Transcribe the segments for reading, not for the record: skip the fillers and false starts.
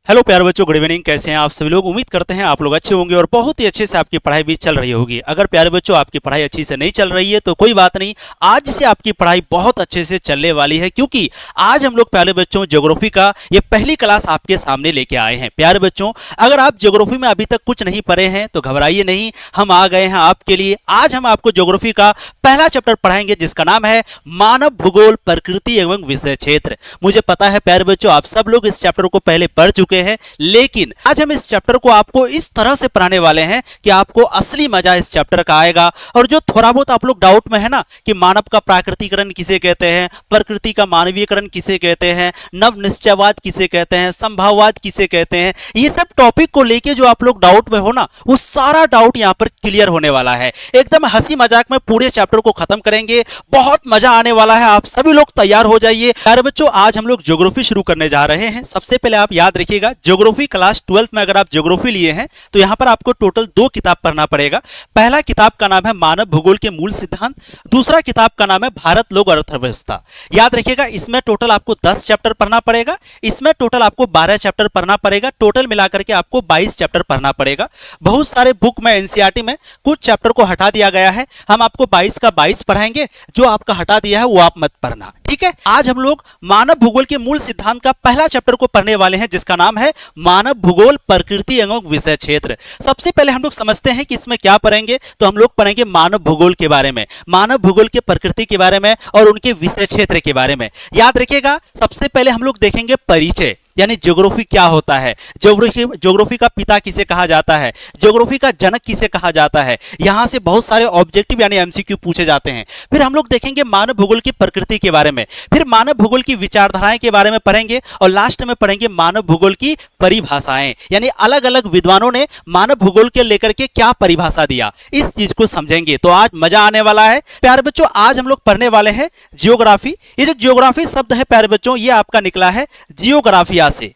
Hello प्यारे बच्चों, good evening. कैसे हैं आप सभी लोग? उम्मीद करते हैं आप लोग अच्छे होंगे और बहुत ही अच्छे से आपकी पढ़ाई भी चल रही होगी। अगर प्यारे बच्चों आपकी पढ़ाई अच्छी से नहीं चल रही है तो कोई बात नहीं, आज से आपकी पढ़ाई बहुत अच्छे से चलने वाली है, क्योंकि आज हम लोग प्यारे बच्चों ज्योग्राफी का ये पहली क्लास आपके सामने लेके आए हैं। प्यारे बच्चों, अगर आप ज्योग्राफी में अभी तक कुछ नहीं पढ़े हैं तो घबराइए नहीं, हम आ गए हैं आपके लिए। आज हम आपको ज्योग्राफी का पहला चैप्टर पढ़ाएंगे जिसका नाम है मानव भूगोल, प्रकृति एवं विषय क्षेत्र। मुझे पता है प्यारे बच्चों आप सब लोग इस चैप्टर को पहले पढ़ चुके हैं, लेकिन आज हम इस चैप्टर को आपको इस तरह से पढ़ाने वाले हैं कि आपको असली मजा इस चैप्टर का आएगा। और जो थोड़ा बहुत आप लोग डाउट में है ना कि मानव का प्राकृतिकरण किसे कहते हैं, प्रकृति का मानवीयकरण किसे कहते हैं, नव निश्चयवाद किसे कहते हैं, संभाववाद किसे कहते हैं, ये सब टॉपिक को लेके जो आप लोग डाउट में हो ना, वो सारा डाउट यहां पर क्लियर होने वाला है। एकदम हंसी मजाक में पूरे चैप्टर को खत्म करेंगे, बहुत मजा आने वाला है। आप सभी लोग तैयार हो जाइए। प्यारे बच्चों, आज हम लोग ज्योग्राफी शुरू करने जा रहे हैं। सबसे पहले आप याद रखिएगा, ज्योग्राफी क्लास 12th में अगर आप ज्योग्राफी लिए हैं तो यहां पर आपको टोटल 2 किताब पढ़ना पड़ेगा। पहला किताब का नाम है मानव भूगोल के मूल सिद्धांत, दूसरा किताब का नाम है भारत लोक अर्थव्यवस्था। याद रखिएगा, इसमें टोटल आपको 10 चैप्टर पढ़ना पड़ेगा, इसमें टोटल आपको 12 चैप्टर पढ़ना पड़ेगा, टोटल मिलाकर के आपको 22 चैप्टर पढ़ना पड़ेगा। बहुत सारे बुक में एनसीईआरटी में कुछ चैप्टर को हटा दिया गया है, हम आपको 22 का 22 पढ़ाएंगे, जो आपका हटा दिया है वो आप मत पढ़ना, ठीक है। आज हम लोग मानव भूगोल के मूल सिद्धांत का पहला चैप्टर को पढ़ने वाले हैं जिसका नाम है मानव भूगोल, प्रकृति एवं विषय क्षेत्र। सबसे पहले हम लोग समझते हैं कि इसमें क्या पढ़ेंगे। तो हम लोग पढ़ेंगे मानव भूगोल के बारे में, मानव भूगोल के प्रकृति के बारे में और उनके विषय क्षेत्र के बारे में। याद रखिएगा, सबसे पहले हम लोग देखेंगे परिचय, यानी ज्योग्राफी क्या होता है, ज्योग्राफी का पिता किसे कहा जाता है, ज्योग्राफी का जनक किसे कहा जाता है। यहां से बहुत सारे ऑब्जेक्टिव यानी एमसीक्यू पूछे जाते हैं। फिर हम लोग देखेंगे मानव भूगोल की प्रकृति के बारे में, फिर मानव भूगोल की विचारधाराएं के बारे में पढ़ेंगे और लास्ट में पढ़ेंगे मानव भूगोल की परिभाषाएं, यानी अलग अलग विद्वानों ने मानव भूगोल के लेकर के क्या परिभाषा दिया, इस चीज को समझेंगे। तो आज मजा आने वाला है प्यारे बच्चों। आज हम लोग पढ़ने वाले हैं जियोग्राफी। ये जो जियोग्राफी शब्द है प्यारे बच्चों, ये आपका निकला है जियोग्राफिया से,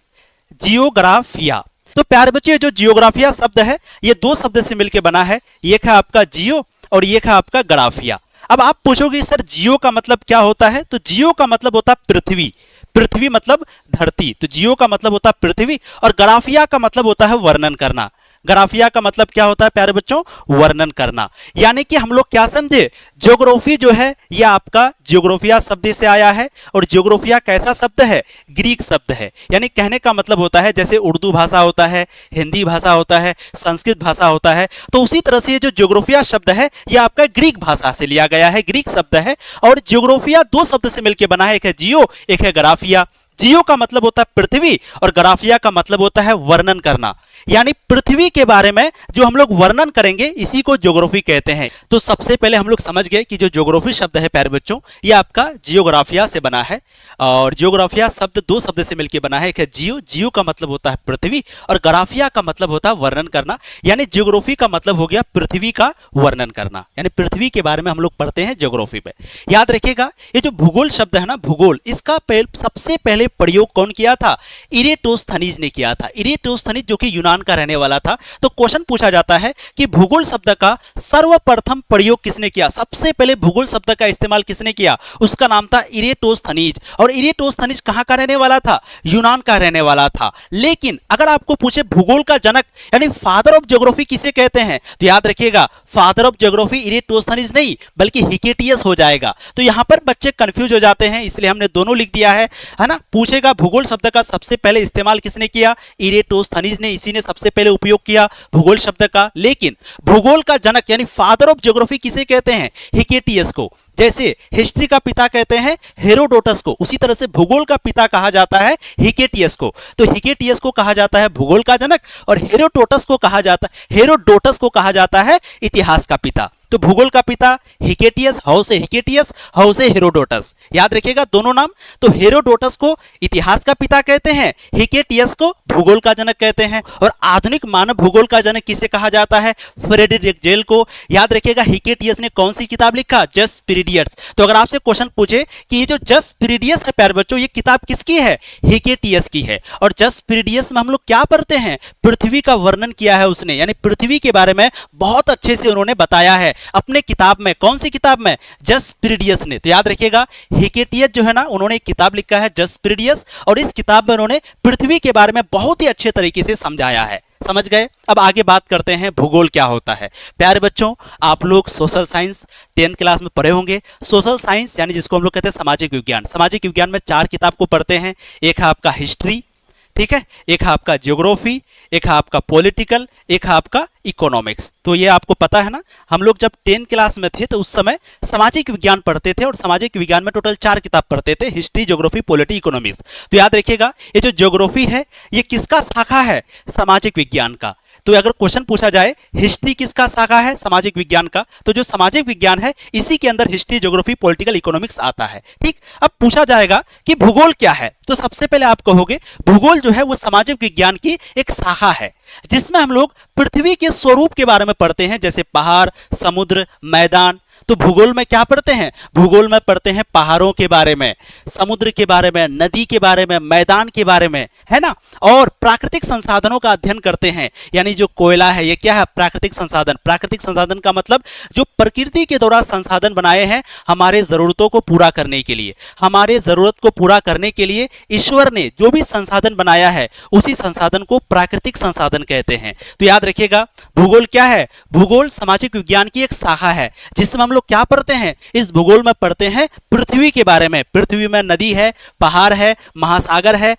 जियोग्राफिया। तो प्यारे बच्चों, ये जो जियोग्राफिया शब्द है ये 2 शब्द से मिलकर बना है, एक है आपका जियो और एक है आपका ग्राफिया। अब आप पूछोगे सर जियो का मतलब क्या होता है, तो जियो का मतलब होता है पृथ्वी, पृथ्वी मतलब धरती, तो जियो का मतलब होता है पृथ्वी, और ग्राफिया का मतलब होता है वर्णन करना। ग्राफिया का मतलब क्या होता है प्यारे बच्चों, वर्णन करना। यानी कि हम लोग क्या समझे, ज्योग्राफी जो है ये आपका ज्योग्राफिया शब्द से आया है, और ज्योग्राफिया कैसा शब्द है, ग्रीक शब्द है। यानी कहने का मतलब होता है जैसे उर्दू भाषा होता है, हिंदी भाषा होता है, संस्कृत भाषा होता है, तो उसी तरह से ये जो ज्योग्राफिया शब्द है ये आपका ग्रीक भाषा से लिया गया है, ग्रीक शब्द है। और ज्योग्राफिया 2 शब्द से मिलकर बना है, एक है जियो, एक है ग्राफिया। जियो का मतलब होता है पृथ्वी और ग्राफिया का मतलब होता है वर्णन करना, यानी पृथ्वी के बारे में जो हम लोग वर्णन करेंगे इसी को ज्योग्राफी कहते हैं। तो सबसे पहले हम लोग समझ गए कि जो ज्योग्राफी शब्द है प्यारे बच्चों ये आपका जियोग्राफिया से बना है, और जियोग्राफिया शब्द 2 शब्द से मिलकर बना है, एक है जियो, जियो का मतलब होता है पृथ्वी और ग्राफिया का मतलब होता है वर्णन करना। यानी ज्योग्राफी का मतलब हो गया पृथ्वी का वर्णन करना, यानी पृथ्वी के बारे में हम लोग पढ़ते हैं ज्योग्राफी में। याद रखिएगा, ये जो भूगोल शब्द है ना, भूगोल, इसका सबसे पहले प्रयोग कौन किया था, इरेटोस्थनीज ने किया था। इरेटोस्थनीज जो कि यूनान का रहने वाला था। तो क्वेश्चन पूछा जाता है कि भूगोल शब्द का सर्वप्रथम प्रयोग किसने किया, सबसे पहले भूगोल शब्द का इस्तेमाल किसने किया, उसका नाम था इरेटोस्थनीज। और इरेटोस्थनीज कहां का रहने वाला था, यूनान का रहने वाला था। लेकिन अगर आपको पूछे भूगोल का जनक यानी फादर ऑफ ज्योग्राफी किसे कहते हैं, तो याद रखिएगा फादर ऑफ ज्योग्राफी इरेटोस्थनीज नहीं बल्कि हिकेटियस हो जाएगा। तो यहां पर बच्चे कंफ्यूज हो जाते हैं, इसलिए हमने दोनों लिख दिया है ना। पूछेगा भूगोल शब्द का सबसे पहले इस्तेमाल किसने किया, इरेटोस्थनीज ने, इसी ने सबसे पहले उपयोग किया भूगोल शब्द का। लेकिन भूगोल का जनक यानी फादर ऑफ ज्योग्राफी किसे कहते हैं, हिकेटियस को। जैसे हिस्ट्री का पिता कहते हैं हेरोडोटस को, उसी तरह से भूगोल का पिता कहा जाता है हिकेटियस को। तो हिकेटियस को कहा जाता है भूगोल का जनक और हेरोडोटस को कहा जाता है इतिहास का पिता। तो भूगोल का पिता हिकेटियस, हाउ से हेरोडोटस। याद रखिएगा दोनों नाम। तो हेरोडोटस को इतिहास का पिता कहते हैं, हिकेटियस को भूगोल का जनक कहते हैं। और आधुनिक मानव भूगोल का जनक किसे कहा जाता है, फ्रेडरिक जेल को। याद रखिएगा हिकेटियस ने कौन सी किताब लिखा, जस्ट पीरियड्स। तो अगर आपसे क्वेश्चन पूछे कि ये जो जस्ट पीरियड्स है प्यारे बच्चों, ये किताब किसकी है, हिकेटियस की है। और जस्ट पीरियड्स में हम लोग क्या पढ़ते हैं, पृथ्वी का वर्णन किया है उसने, यानी पृथ्वी के बारे में बहुत अच्छे से उन्होंने बताया है। अपने किताब में। कौन सी किताब में? जसप्रिडियस ने। तो याद रखिएगा, हेकेटियस जो है ना, उन्होंने एक किताब लिखा है जसप्रिडियस, और इस किताब में उन्होंने पृथ्वी के बारे में बहुत ही अच्छे तरीके से समझाया है। समझ गए? अब आगे बात करते हैं भूगोल क्या होता है। प्यारे बच्चों, आप लोग सोशल साइंस 10th क्लास में पढ़े होंगे। सोशल साइंस यानी जिसको हम लोग कहते हैं सामाजिक विज्ञान। सामाजिक विज्ञान में 4 किताब को पढ़ते हैं। एक है आपका हिस्ट्री, ठीक है, एक है आपका ज्योग्राफी, एक है आपका पॉलिटिकल, एक है आपका इकोनॉमिक्स। तो ये आपको पता है ना, हम लोग जब 10th क्लास में थे तो उस समय सामाजिक विज्ञान पढ़ते थे, और सामाजिक विज्ञान में टोटल 4 किताब पढ़ते थे, हिस्ट्री, ज्योग्राफी, पॉलिटी, इकोनॉमिक्स। तो याद रखिएगा, ये जो ज्योग्राफी है ये किसका शाखा है? सामाजिक विज्ञान का। तो अगर क्वेश्चन पूछा जाए हिस्ट्री किसका शाखा है? सामाजिक विज्ञान का। तो जो सामाजिक विज्ञान है इसी के अंदर हिस्ट्री, ज्योग्राफी, पॉलिटिकल, इकोनॉमिक्स आता है। ठीक, अब पूछा जाएगा कि भूगोल क्या है, तो सबसे पहले आप कहोगे भूगोल जो है वो सामाजिक विज्ञान की एक शाखा है, जिसमें हम लोग पृथ्वी के स्वरूप के बारे में पढ़ते हैं, जैसे पहाड़, समुद्र, मैदान। तो भूगोल में क्या पढ़ते हैं? भूगोल में पढ़ते हैं पहाड़ों के बारे में, समुद्र के बारे में, नदी के बारे में, मैदान के बारे में, है ना। और प्राकृतिक संसाधनों का अध्ययन करते हैं, यानी जो कोयला है ये क्या है? प्राकृतिक संसाधन। प्राकृतिक संसाधन का मतलब जो प्रकृति के द्वारा संसाधन बनाए हैं हमारे जरूरतों को पूरा करने के लिए। हमारे जरूरत को पूरा करने के लिए ईश्वर ने जो भी संसाधन बनाया है उसी संसाधन को प्राकृतिक संसाधन कहते हैं। तो याद रखिएगा, भूगोल क्या है? भूगोल सामाजिक विज्ञान की एक शाखा है, जिसमें हम लोग क्या पढ़ते हैं? इस भूगोल में पढ़ते हैं पृथ्वी के बारे में। पृथ्वी में नदी है, पहाड़ है, महासागर है,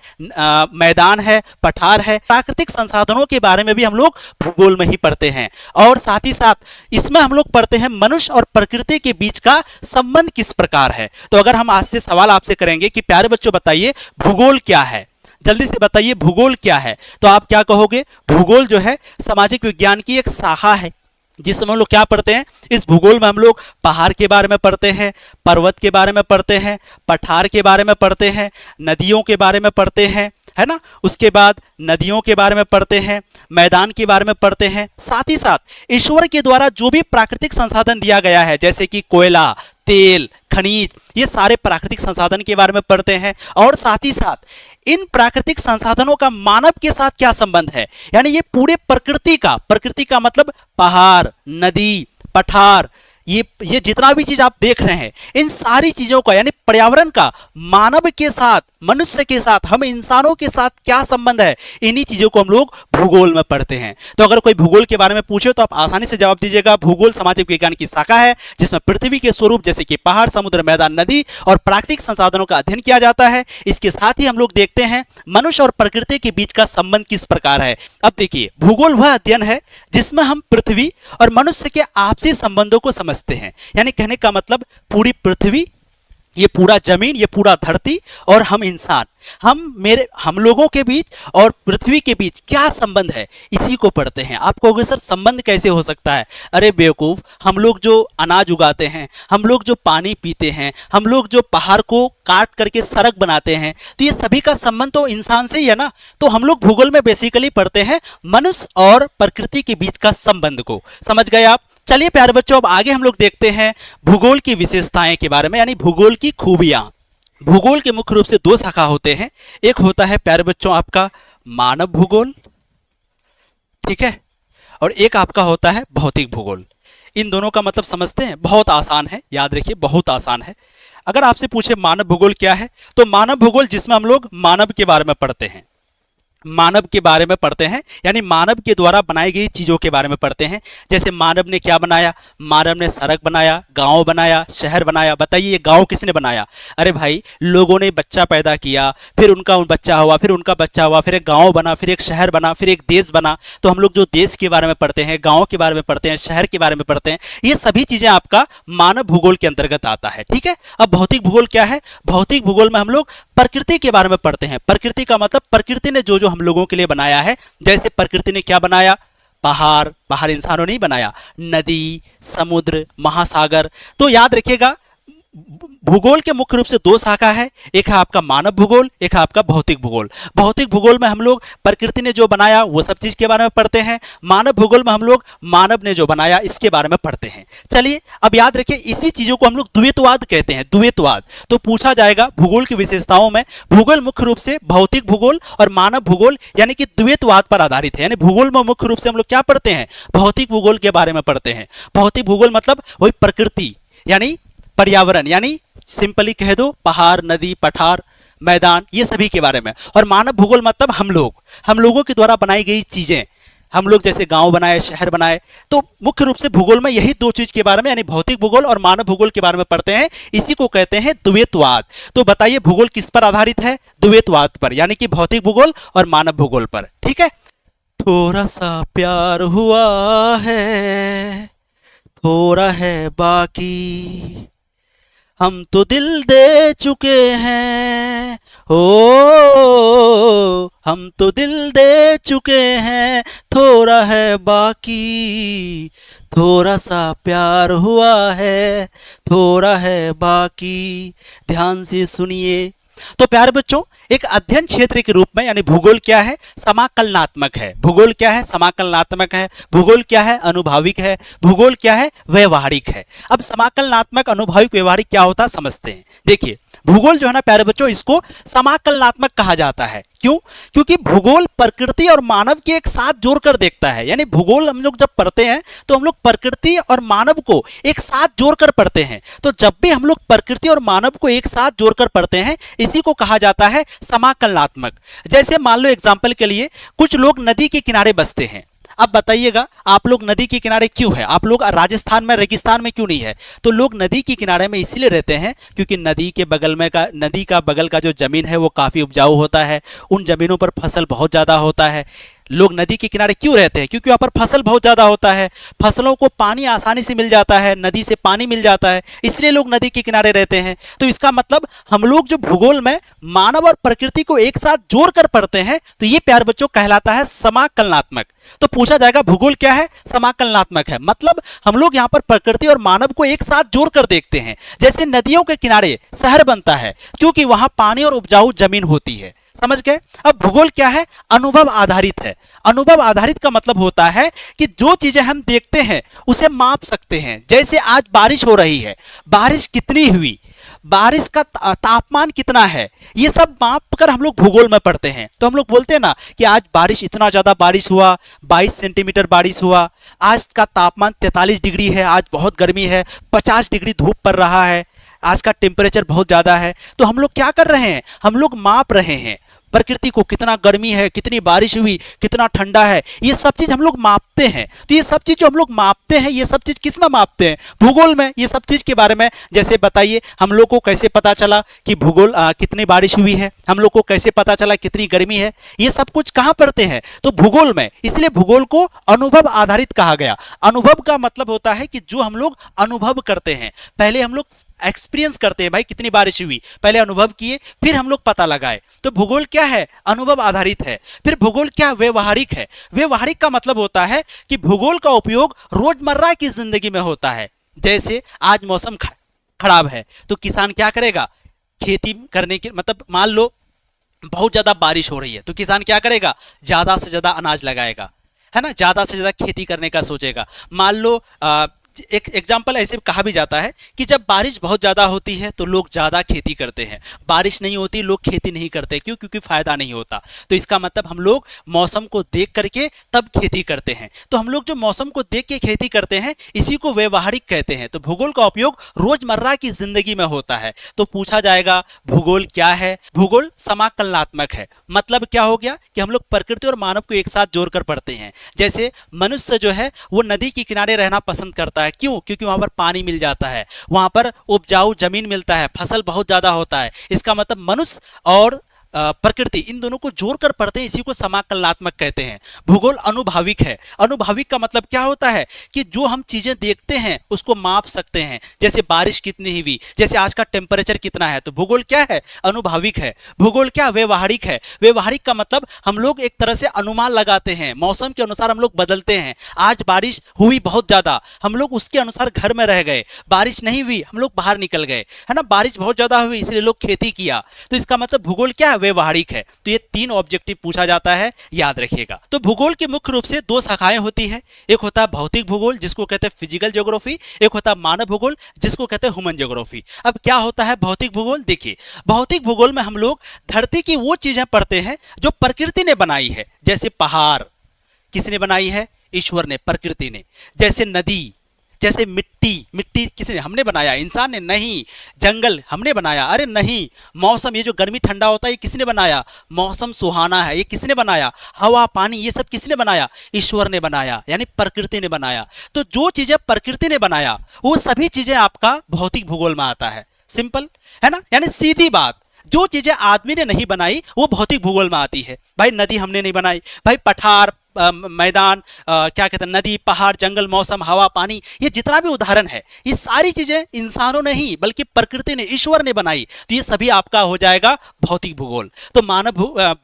मैदान है, पठार है, प्राकृतिक संसाधनों के बारे में भी हम लोग भूगोल में ही पढ़ते हैं। और साथ ही साथ इसमें हम लोग पढ़ते हैं मनुष्य और प्रकृति के बीच का संबंध किस प्रकार है। तो अगर हम आज से सवाल आपसे करेंगे कि प्यारे बच्चों बताइए भूगोल क्या है, जल्दी से बताइए भूगोल क्या है, तो आप क्या कहोगे? भूगोल जो है सामाजिक विज्ञान की एक शाखा है, जिसमें हम लोग क्या पढ़ते हैं? इस भूगोल में हम लोग पहाड़ के बारे में पढ़ते हैं, पर्वत के बारे में पढ़ते हैं, पठार के बारे में पढ़ते हैं, नदियों के बारे में पढ़ते हैं, है ना। उसके बाद नदियों के बारे में पढ़ते हैं, मैदान के बारे में पढ़ते हैं। साथ ही साथ ईश्वर के द्वारा जो भी प्राकृतिक संसाधन दिया गया है, जैसे कि कोयला, तेल, खनिज, ये सारे प्राकृतिक संसाधन के बारे में पढ़ते हैं। और साथ ही साथ इन प्राकृतिक संसाधनों का मानव के साथ क्या संबंध है, यानी ये पूरे प्रकृति का मतलब पहाड़, नदी, पठार, ये जितना भी चीज आप देख रहे हैं, इन सारी चीजों का यानी पर्यावरण का मानव के साथ, मनुष्य के साथ, हम इंसानों के साथ क्या संबंध है, इन्हीं चीजों को हम लोग भूगोल में पढ़ते हैं। तो अगर कोई भूगोल के बारे में पूछे तो आप आसानी से जवाब दीजिएगा, भूगोल सामाजिक विज्ञान की शाखा है, जिसमें पृथ्वी के स्वरूप जैसे कि पहाड़, समुद्र, मैदान, नदी और प्राकृतिक संसाधनों का अध्ययन किया जाता है। इसके साथ ही हम लोग देखते हैं मनुष्य और प्रकृति के बीच का संबंध किस प्रकार है। अब देखिए, भूगोल वह अध्ययन है जिसमें हम पृथ्वी और मनुष्य के आपसी संबंधों को समझते हैं। यानी कहने का मतलब पूरी पृथ्वी, ये पूरा जमीन, ये पूरा धरती और हम इंसान, हम लोगों के बीच और पृथ्वी के बीच क्या संबंध है, इसी को पढ़ते हैं। आप कहोगे सर संबंध कैसे हो सकता है? अरे बेवकूफ, हम लोग जो अनाज उगाते हैं, हम लोग जो पानी पीते हैं, हम लोग जो पहाड़ को काट करके सड़क बनाते हैं, तो ये सभी का संबंध तो इंसान से ही है ना। तो हम लोग भूगोल में बेसिकली पढ़ते हैं मनुष्य और प्रकृति के बीच का संबंध को। समझ गए आप? चलिए प्यारे बच्चों, अब आगे हम लोग देखते हैं भूगोल की विशेषताएं के बारे में, यानी भूगोल की खूबियां। भूगोल के मुख्य रूप से 2 शाखा होते हैं। एक होता है प्यारे बच्चों आपका मानव भूगोल, ठीक है, और एक आपका होता है भौतिक भूगोल। इन दोनों का मतलब समझते हैं? बहुत आसान है, याद रखिए बहुत आसान है। अगर आपसे पूछे मानव भूगोल क्या है, तो मानव भूगोल जिसमें हम लोग मानव के बारे में पढ़ते हैं, मानव के बारे में पढ़ते हैं, यानी मानव के द्वारा बनाई गई चीजों के बारे में पढ़ते हैं। जैसे मानव ने क्या बनाया? मानव ने सड़क बनाया, गांव बनाया, शहर बनाया। बताइए ये गांव किसने बनाया? अरे भाई, लोगों ने बच्चा पैदा किया, फिर उनका बच्चा हुआ, फिर उनका बच्चा हुआ, फिर एक गांव बना, फिर एक शहर बना, फिर एक देश बना। तो हम लोग जो देश के बारे में पढ़ते हैं, गांव के बारे में पढ़ते हैं, शहर के बारे में पढ़ते हैं, ये सभी चीजें आपका मानव भूगोल के अंतर्गत आता है। ठीक है। अब भौतिक भूगोल क्या है? भौतिक भूगोल में हम लोग प्रकृति के बारे में पढ़ते हैं। प्रकृति का मतलब प्रकृति ने जो हम लोगों के लिए बनाया है। जैसे प्रकृति ने क्या बनाया? पहाड़ इंसानों ने ही बनाया, नदी, समुद्र, महासागर। तो याद रखिएगा, भूगोल के मुख्य रूप से दो शाखा है, एक है आपका मानव भूगोल, एक है आपका भौतिक भूगोल। भौतिक भूगोल में हम लोग प्रकृति ने जो बनाया वो सब चीज के बारे में पढ़ते हैं, मानव भूगोल में हम लोग मानव ने जो बनाया इसके बारे में पढ़ते हैं। चलिए अब याद रखिए, इसी चीजों को हम लोग द्वैतवाद कहते हैं, द्वैतवाद। तो पूछा जाएगा भूगोल की विशेषताओं में, भूगोल मुख्य रूप से भौतिक भूगोल और मानव भूगोल यानी कि द्वैतवाद पर आधारित है। यानी भूगोल में मुख्य रूप से हम लोग क्या पढ़ते हैं, भौतिक भूगोल के बारे में पढ़ते हैं। भौतिक भूगोल मतलब वही प्रकृति यानी पर्यावरण, यानी सिंपली कह दो पहाड़, नदी, पठार, मैदान, ये सभी के बारे में। और मानव भूगोल मतलब हम लोगों के द्वारा बनाई गई चीजें, हम लोग जैसे गांव बनाए, शहर बनाए। तो मुख्य रूप से भूगोल में यही दो चीज के बारे में यानी भौतिक भूगोल और मानव भूगोल के बारे में पढ़ते हैं। इसी को कहते हैं द्वैतवाद। तो बताइए भूगोल किस पर आधारित है, द्वैतवाद पर, यानी कि भौतिक भूगोल और मानव भूगोल पर। ठीक है, थोड़ा सा प्यार हुआ है, थोड़ा है बाकी, हम तो दिल दे चुके हैं, ओ हम तो दिल दे चुके हैं, थोड़ा है बाकी, थोड़ा सा प्यार हुआ है, थोड़ा है बाकी। ध्यान से सुनिए। तो प्यारे बच्चों, एक अध्ययन क्षेत्र के रूप में यानी भूगोल क्या है, समाकलनात्मक है। भूगोल क्या है, समाकलनात्मक है। भूगोल क्या है, अनुभाविक है। भूगोल क्या है, व्यवहारिक है। अब समाकलनात्मक, अनुभाविक, व्यवहारिक क्या होता है समझते हैं। देखिए भूगोल जो है ना प्यारे बच्चों, इसको समाकलनात्मक कहा जाता है। क्यों? क्योंकि भूगोल प्रकृति और मानव के एक साथ जोड़कर देखता है। यानी भूगोल हम लोग जब पढ़ते हैं तो हम लोग प्रकृति और मानव को एक साथ जोड़कर पढ़ते हैं। तो जब भी हम लोग प्रकृति और मानव को एक साथ जोड़कर पढ़ते हैं, इसी को कहा जाता है समाकलनात्मक। जैसे मान लो एग्जाम्पल के लिए, कुछ लोग नदी के किनारे बसते हैं। अब बताइएगा आप लोग नदी के किनारे क्यों है, आप लोग राजस्थान में, रेगिस्तान में क्यों नहीं है? तो लोग नदी के किनारे में इसलिए रहते हैं क्योंकि नदी के बगल में नदी का बगल का जो जमीन है वो काफी उपजाऊ होता है, उन जमीनों पर फसल बहुत ज्यादा होता है। लोग नदी के किनारे क्यों रहते हैं? क्योंकि वहाँ पर फसल बहुत ज़्यादा होता है, फसलों को पानी आसानी से मिल जाता है, नदी से पानी मिल जाता है, इसलिए लोग नदी के किनारे रहते हैं। तो इसका मतलब हम लोग जो भूगोल में मानव और प्रकृति को एक साथ जोड़कर पढ़ते हैं, तो ये प्यारे बच्चों कहलाता है समाकलनात्मक। तो पूछा जाएगा भूगोल क्या है, समाकलनात्मक है। मतलब हम लोग यहाँ पर प्रकृति और मानव को एक साथ जोड़कर देखते हैं। जैसे नदियों के किनारे शहर बनता है क्योंकि वहां पानी और उपजाऊ जमीन होती है। समझ गए? अब भूगोल क्या है, अनुभव आधारित है। अनुभव आधारित का मतलब होता है कि जो चीजें हम देखते हैं उसे माप सकते हैं। जैसे आज बारिश हो रही है, बारिश कितनी हुई, बारिश का तापमान कितना है, ये सब माप कर हम लोग भूगोल में पढ़ते हैं। तो हम लोग बोलते हैं ना कि आज बारिश, इतना ज्यादा बारिश हुआ, 22 सेंटीमीटर बारिश हुआ, आज का तापमान 43 डिग्री है, आज बहुत गर्मी है, 50 डिग्री धूप पड़ रहा है, आज का टेम्परेचर बहुत ज्यादा है। तो हम लोग क्या कर रहे हैं, हम लोग माप रहे हैं प्रकृति को, कितना गर्मी है, कितनी बारिश हुई, कितना ठंडा है, ये सब चीज हम लोग मापते हैं। तो ये सब चीज जो हम लोग मापते हैं, ये सब चीज किस में मापते हैं, भूगोल में। ये सब चीज के बारे में जैसे बताइए, हम लोग को कैसे पता चला कि भूगोल कितनी बारिश हुई है, हम लोग को कैसे पता चला कितनी गर्मी है, ये सब कुछ कहाँ पढ़ते हैं, तो भूगोल में। इसलिए भूगोल को अनुभव आधारित कहा गया। अनुभव का मतलब होता है कि जो हम लोग अनुभव करते हैं, पहले हम लोग एक्सपीरियंस करते हैं, भाई कितनी बारिश हुई, पहले अनुभव किए, फिर हम लोग पता लगाए। तो भूगोल क्या है, अनुभव आधारित है। फिर भूगोल क्या, व्यवहारिक है। व्यवहारिक का मतलब होता है कि भूगोल का उपयोग रोजमर्रा की जिंदगी में होता है। जैसे आज मौसम खराब है तो किसान क्या करेगा, खेती करने के मतलब मान लो बहुत ज्यादा बारिश हो रही है तो किसान क्या करेगा, ज्यादा से ज्यादा अनाज लगाएगा, है ना, ज्यादा से ज्यादा खेती करने का सोचेगा। मान लो एक एग्जाम्पल ऐसे कहा भी जाता है कि जब बारिश बहुत ज़्यादा होती है तो लोग ज़्यादा खेती करते हैं, बारिश नहीं होती लोग खेती नहीं करते। क्यों? क्योंकि फ़ायदा नहीं होता। तो इसका मतलब हम लोग मौसम को देख करके तब खेती करते हैं। तो हम लोग जो मौसम को देख के खेती करते हैं, इसी को व्यवहारिक कहते हैं। तो भूगोल का उपयोग रोजमर्रा की जिंदगी में होता है। तो पूछा जाएगा भूगोल क्या है, भूगोल समाकलनात्मक है। मतलब क्या हो गया कि हम लोग प्रकृति और मानव को एक साथ जोड़कर पढ़ते हैं। जैसे मनुष्य जो है वो नदी के किनारे रहना पसंद करता है। क्यों? क्योंकि वहां पर पानी मिल जाता है, वहां पर उपजाऊ जमीन मिलता है, फसल बहुत ज्यादा होता है। इसका मतलब मनुष्य और प्रकृति, इन दोनों को जोड़कर पढ़ते हैं, इसी को समाकलनात्मक कहते हैं। भूगोल अनुभाविक है। अनुभाविक का मतलब क्या होता है कि जो हम चीजें देखते हैं उसको माप सकते हैं, जैसे बारिश कितनी हुई, जैसे आज का टेम्परेचर कितना है, तो भूगोल क्या है, अनुभाविक है। भूगोल क्या, व्यवहारिक है। व्यवहारिक का मतलब हम लोग एक तरह से अनुमान लगाते हैं, मौसम के अनुसार हम लोग बदलते हैं। आज बारिश हुई बहुत ज्यादा, हम लोग उसके अनुसार घर में रह गए। बारिश नहीं हुई, हम लोग बाहर निकल गए, है ना। बारिश बहुत ज्यादा हुई इसलिए लोग खेती किया, तो इसका मतलब भूगोल क्या है, व्यवहारिक है। तो ये 3 ऑब्जेक्टिव पूछा जाता है, याद रखिएगा। तो भूगोल की मुख्य रूप से 2 शाखाएं होती है। एक होता है भौतिक भूगोल जिसको कहते हैं फिजिकल ज्योग्राफी, एक होता है मानव भूगोल जिसको कहते हैं ह्यूमन ज्योग्राफी। अब क्या होता है भौतिक भूगोल, देखिए भौतिक भूगोल में हम लोग धरती की वो चीजें पढ़ते हैं जो प्रकृति ने बनाई है। जैसे पहाड़ किसने बनाई है, ईश्वर ने, प्रकृति ने। जैसे नदी, जैसे मिट्टी, मिट्टी किसने, हमने बनाया, इंसान ने नहीं। जंगल हमने बनाया, अरे नहीं। मौसम, ये जो गर्मी ठंडा होता है ये किसने बनाया, मौसम सुहाना है, ये किसने बनाया। हवा पानी ये सब किसने बनाया, ईश्वर ने बनाया, यानी प्रकृति ने बनाया। तो जो चीजें प्रकृति ने बनाया वो सभी चीजें आपका भौतिक भूगोल में आता है। सिंपल है ना, यानी सीधी बात। जो चीजें आदमी ने नहीं बनाई वो भौतिक भूगोल में आती है। भाई नदी हमने नहीं बनाई, भाई पठार, मैदान, क्या कहते हैं, नदी, पहाड़, जंगल, मौसम, हवा पानी, ये जितना भी उदाहरण है ये सारी चीजें इंसानों ने ही बल्कि प्रकृति ने, ईश्वर ने बनाई। तो ये सभी आपका हो जाएगा भौतिक भूगोल। तो मानव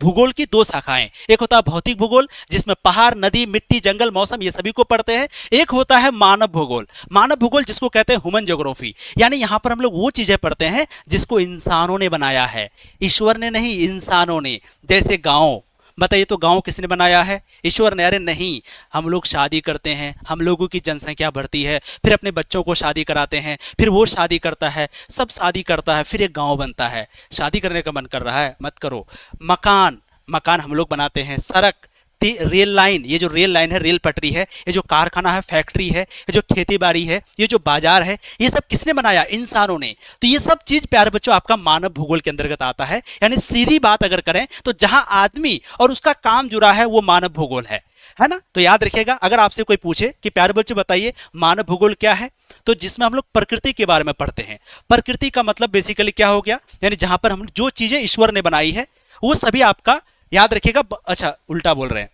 भूगोल की 2 शाखाएं, एक होता है भौतिक भूगोल जिसमें पहाड़, नदी, मिट्टी, जंगल, मौसम ये सभी को पढ़ते हैं। एक होता है मानव भूगोल, मानव भूगोल जिसको कहते हैं ह्यूमन ज्योग्राफी, यानी यहां पर हम लोग वो चीजें पढ़ते हैं जिसको इंसानों ने बनाया है, ईश्वर ने नहीं, इंसानों ने। जैसे गांव, बताइए तो गांव किसने बनाया है, ईश्वर ने, अरे नहीं। हम लोग शादी करते हैं, हम लोगों की जनसंख्या बढ़ती है, फिर अपने बच्चों को शादी कराते हैं, फिर वो शादी करता है, सब शादी करता है, फिर एक गांव बनता है। शादी करने का मन कर रहा है, मत करो। मकान, मकान हम लोग बनाते हैं। सड़क, रेल लाइन, ये जो रेल लाइन है, रेल पटरी है, ये जो कारखाना है, फैक्ट्री है, ये जो खेती बाड़ी है, ये जो बाजार है, ये सब किसने बनाया, इंसानों ने। तो ये सब चीज प्यारे बच्चों आपका मानव भूगोल के अंतर्गत आता है। यानी सीधी बात अगर करें तो जहां आदमी और उसका काम जुड़ा है वो मानव भूगोल है ना। तो याद रखिएगा, अगर आपसे कोई पूछे कि प्यारे बच्चों बताइए मानव भूगोल क्या है, तो जिसमें हम लोग प्रकृति के बारे में पढ़ते हैं। प्रकृति का मतलब बेसिकली क्या हो गया, यानी जहां पर हम जो चीजें ईश्वर ने बनाई है वो सभी आपका, याद रखिएगा। अच्छा उल्टा बोल रहे हैं,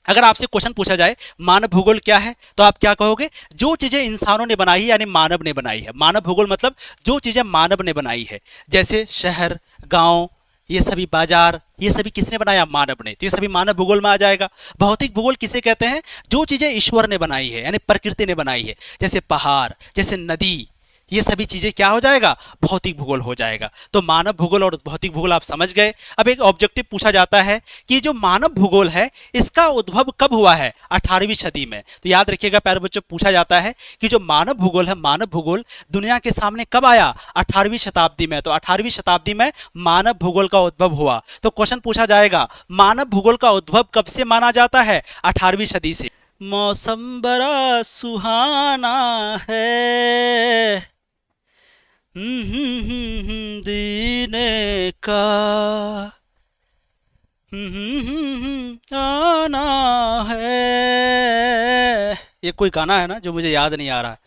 अगर आपसे क्वेश्चन पूछा जाए मानव भूगोल क्या है तो आप क्या कहोगे, जो चीजें इंसानों ने बनाई है यानी मानव ने बनाई है। मानव भूगोल मतलब जो चीजें मानव ने बनाई है, जैसे शहर, गांव, ये सभी बाजार, ये सभी किसने बनाया, मानव ने। तो ये सभी मानव भूगोल में आ जाएगा। भौतिक भूगोल किसे कहते हैं, जो चीजें ईश्वर ने बनाई है यानी प्रकृति ने बनाई है, जैसे पहाड़, जैसे नदी, ये सभी चीजें क्या हो जाएगा, भौतिक भूगोल हो जाएगा। तो मानव भूगोल और भौतिक भूगोल आप समझ गए। अब एक ऑब्जेक्टिव पूछा जाता है कि जो मानव भूगोल है इसका उद्भव कब हुआ है, 18वीं सदी में। तो याद रखिएगा प्यारे बच्चों, पूछा जाता है कि जो मानव भूगोल है, मानव भूगोल दुनिया के सामने कब आया, 18वीं शताब्दी में। तो 18वीं शताब्दी में मानव भूगोल का उद्भव हुआ। तो क्वेश्चन पूछा जाएगा मानव भूगोल का उद्भव कब से माना जाता है, 18वीं सदी से। मौसम बड़ा सुहाना है जीने का आना है। ये कोई गाना है ना जो मुझे याद नहीं आ रहा है।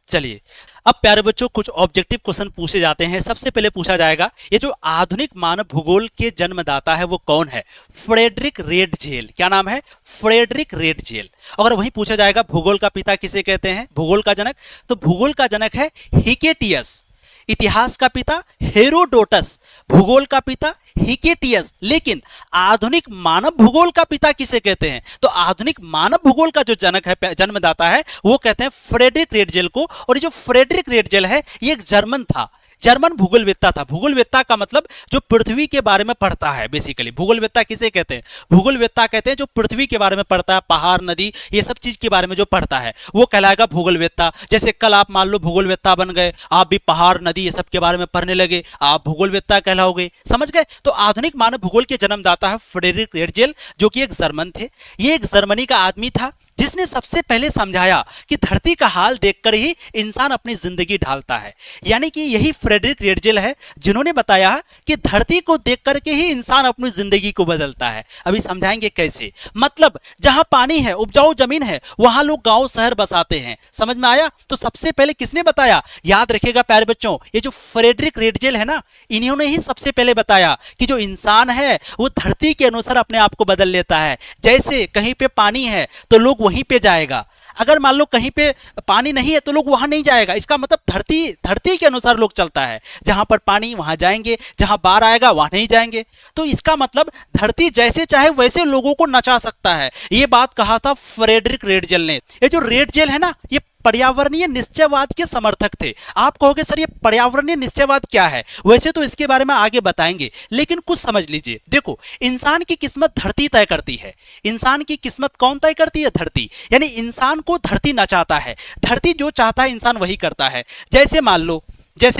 चलिए अब प्यारे बच्चों कुछ ऑब्जेक्टिव क्वेश्चन पूछे जाते हैं। सबसे पहले पूछा जाएगा ये जो आधुनिक मानव भूगोल के जन्मदाता है वो कौन है, फ्रेडरिक रेडजेल। क्या नाम है, फ्रेडरिक रेडजेल। अगर वही पूछा जाएगा भूगोल का पिता किसे कहते हैं, भूगोल का जनक, तो भूगोल का जनक है हिकेटियस। इतिहास का पिता हेरोडोटस, भूगोल का पिता हिकेटियस। लेकिन आधुनिक मानव भूगोल का पिता किसे कहते हैं, तो आधुनिक मानव भूगोल का जो जनक है, जन्मदाता है, वो कहते हैं फ्रेडरिक रेडजेल को। और ये जो फ्रेडरिक रेडजेल है ये एक जर्मन था, जर्मन भूगोलवेत्ता था। भूगोलवेत्ता का मतलब जो पृथ्वी के बारे में पढ़ता है। बेसिकली भूगोलवेत्ता किसे कहते हैं, भूगोलवेत्ता कहते हैं जो पृथ्वी के बारे में पढ़ता है, पहाड़, नदी, ये सब चीज के बारे में जो पढ़ता है वो कहलाएगा भूगोलवेत्ता। जैसे कल आप मान लो भूगोलवेत्ता बन गए, आप भी पहाड़, नदी ये सब के बारे में पढ़ने लगे, आप भूगोलवेत्ता कहलाओगे। समझ गए। तो आधुनिक मानव भूगोल के जन्मदाता है फ्रेडरिक रेडजेल, जो कि एक जर्मन थे। ये एक जर्मनी का आदमी था जिसने सबसे पहले समझाया कि धरती का हाल देखकर ही इंसान अपनी जिंदगी ढालता है। यानी कि यही फ्रेडरिक रेडजेल है जिन्होंने बताया कि धरती को देख करके ही इंसान अपनी जिंदगी को बदलता है। अभी समझाएंगे कैसे। मतलब जहां पानी है, उपजाऊ जमीन है, वहां लोग गांव शहर बसाते हैं। समझ में आया? तो सबसे पहले किसने बताया? याद रखिएगा प्यारे बच्चों, ये जो फ्रेडरिक रेडजेल है ना, इन्होंने ही सबसे पहले बताया कि जो इंसान है वो धरती के अनुसार अपने आप को बदल लेता है। जैसे कहीं पे पानी है तो लोग वहीं पे जाएगा, अगर मान लो कहीं पे पानी नहीं है तो लोग वहां नहीं जाएगा। इसका मतलब धरती के अनुसार लोग चलता है। जहां पर पानी वहां जाएंगे, जहां बाढ़ आएगा वहां नहीं जाएंगे। तो इसका मतलब धरती जैसे चाहे वैसे लोगों को नचा सकता है। ये बात कहा था फ्रेडरिक रेडजेल ने। ये जो रेडजेल है ना, ये पर्यावरणीय निश्चयवाद के समर्थक थे। आप कहोगे सर ये पर्यावरणीय निश्चयवाद क्या है? वैसे तो इसके बारे में आगे बताएंगे, लेकिन कुछ समझ लीजिए। देखो, इंसान की किस्मत धरती तय करती है। इंसान की किस्मत कौन तय करती है? धरती। यानी इंसान को धरती नचाता है। धरती जो चाहता है इंसान वही करता है। जैसे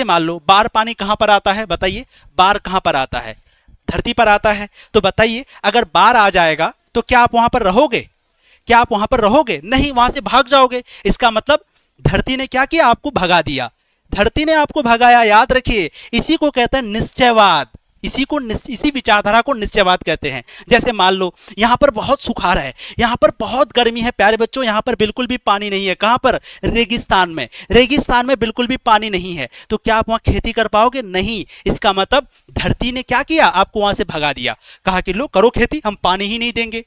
मान लो बाढ़ पानी कहां पर आता है? बताइए, बाढ़ कहां पर आता है? धरती पर आता है। तो बताइए, अगर बाढ़ आ जाएगा तो क्या आप वहां पर रहोगे? क्या आप वहां पर रहोगे? नहीं, वहां से भाग जाओगे। इसका मतलब धरती ने क्या किया? आपको भगा दिया। धरती ने आपको भगाया। याद रखिए, इसी को कहते हैं निश्चयवाद। इसी विचारधारा को निश्चयवाद कहते हैं। जैसे मान लो यहां पर बहुत सुखाड़ है, यहां पर बहुत गर्मी है प्यारे बच्चों, यहां पर बिल्कुल भी पानी नहीं है। कहां पर? रेगिस्तान में। रेगिस्तान में बिल्कुल भी पानी नहीं है, तो क्या आप वहां खेती कर पाओगे? नहीं। इसका मतलब धरती ने क्या किया? आपको वहां से भगा दिया। कहा कि लो करो खेती, हम पानी ही नहीं देंगे।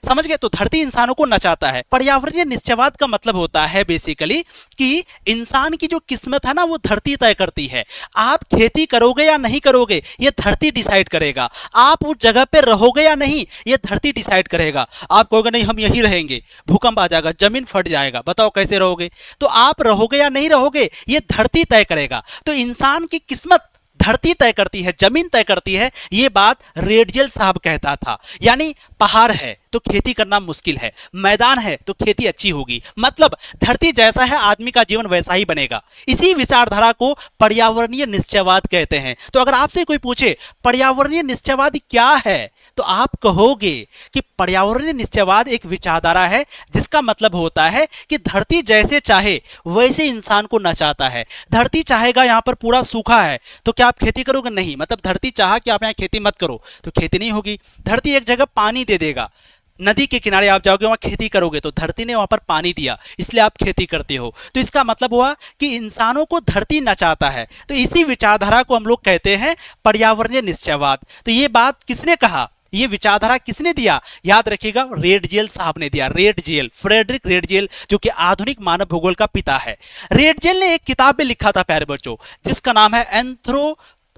समझ गए? तो धरती इंसानों को नचाता है। पर्यावरणीय निश्चयवाद का मतलब होता है बेसिकली कि इंसान की जो किस्मत है ना, वो धरती तय करती है। आप खेती करोगे या नहीं करोगे, ये धरती डिसाइड करेगा। आप उस जगह पे रहोगे या नहीं, ये धरती डिसाइड करेगा। आप कहोगे नहीं हम यहीं रहेंगे, भूकंप आ जाएगा, जमीन फट जाएगा, बताओ कैसे रहोगे? तो आप रहोगे या नहीं रहोगे, ये धरती तय करेगा। तो इंसान की किस्मत धरती तय करती है, जमीन तय करती है। ये बात रेडजेल साहब कहता था। यानी पहाड़ है तो खेती करना मुश्किल है, मैदान है तो खेती अच्छी होगी। मतलब धरती जैसा है आदमी का जीवन वैसा ही बनेगा। इसी विचारधारा को पर्यावरणीय निश्चयवाद कहते हैं। तो अगर आपसे कोई पूछे पर्यावरणीय निश्चयवाद क्या है, तो आप कहोगे कि पर्यावरणीय निश्चयवाद एक विचारधारा है जिसका मतलब होता है कि धरती जैसे चाहे वैसे इंसान को नचाता है। धरती चाहेगा यहां पर पूरा सूखा है तो क्या आप खेती करोगे? नहीं। मतलब धरती चाहा कि आप यहां खेती मत करो तो खेती नहीं होगी। धरती एक जगह पानी दे देगा, नदी के किनारे आप जाओगे वहां खेती करोगे, तो धरती ने वहां पर पानी दिया इसलिए आप खेती करते हो। तो इसका मतलब हुआ कि इंसानों को धरती नचाता है। तो इसी विचारधारा को हम लोग कहते हैं पर्यावरणीय निश्चयवाद। तो ये बात किसने कहा? ये विचारधारा किसने दिया? याद रखिएगा, रेडजेल साहब ने दिया। रेडजेल, फ्रेडरिक रेडजेल, जो कि आधुनिक मानव भूगोल का पिता है। रेडजेल ने एक किताब में लिखा था प्यारे बच्चों, जिसका नाम है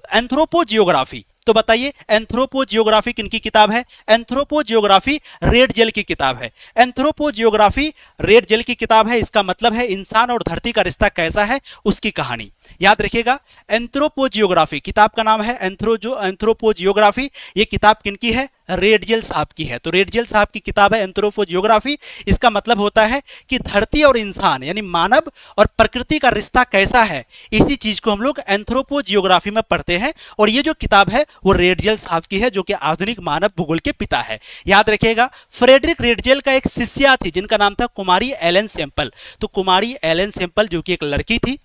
एंथ्रोपोजियोग्राफी। तो बताइए एंथ्रोपोजियोग्राफी किनकी किताब है? एंथ्रोपोजियोग्राफी रेडजेल की किताब है। एंथ्रोपोजियोग्राफी रेडजेल की किताब है। इसका मतलब है इंसान और धरती का रिश्ता कैसा है, उसकी कहानी। याद रखिएगा, एंथ्रोपोजियोग्राफी किताब का नाम है। एंथ्रोपोजियोग्राफी ये किताब किनकी है? रेडजेल साहब की है। तो रेडजेल साहब की किताब है एंथ्रोपोजियोग्राफी। इसका मतलब होता है कि धरती और इंसान यानी मानव और प्रकृति का रिश्ता कैसा है, इसी चीज को हम लोग एंथ्रोपोजियोग्राफी में पढ़ते हैं। और ये जो किताब है वो रेडजेल साहब की है, जो कि आधुनिक मानव भूगोल के पिता है। याद रखिएगा, फ्रेडरिक रेडजेल का एक शिष्या थी जिनका नाम था कुमारी एलन सेम्पल। तो कुमारी एलन सेम्पल जो कि एक लड़की थी,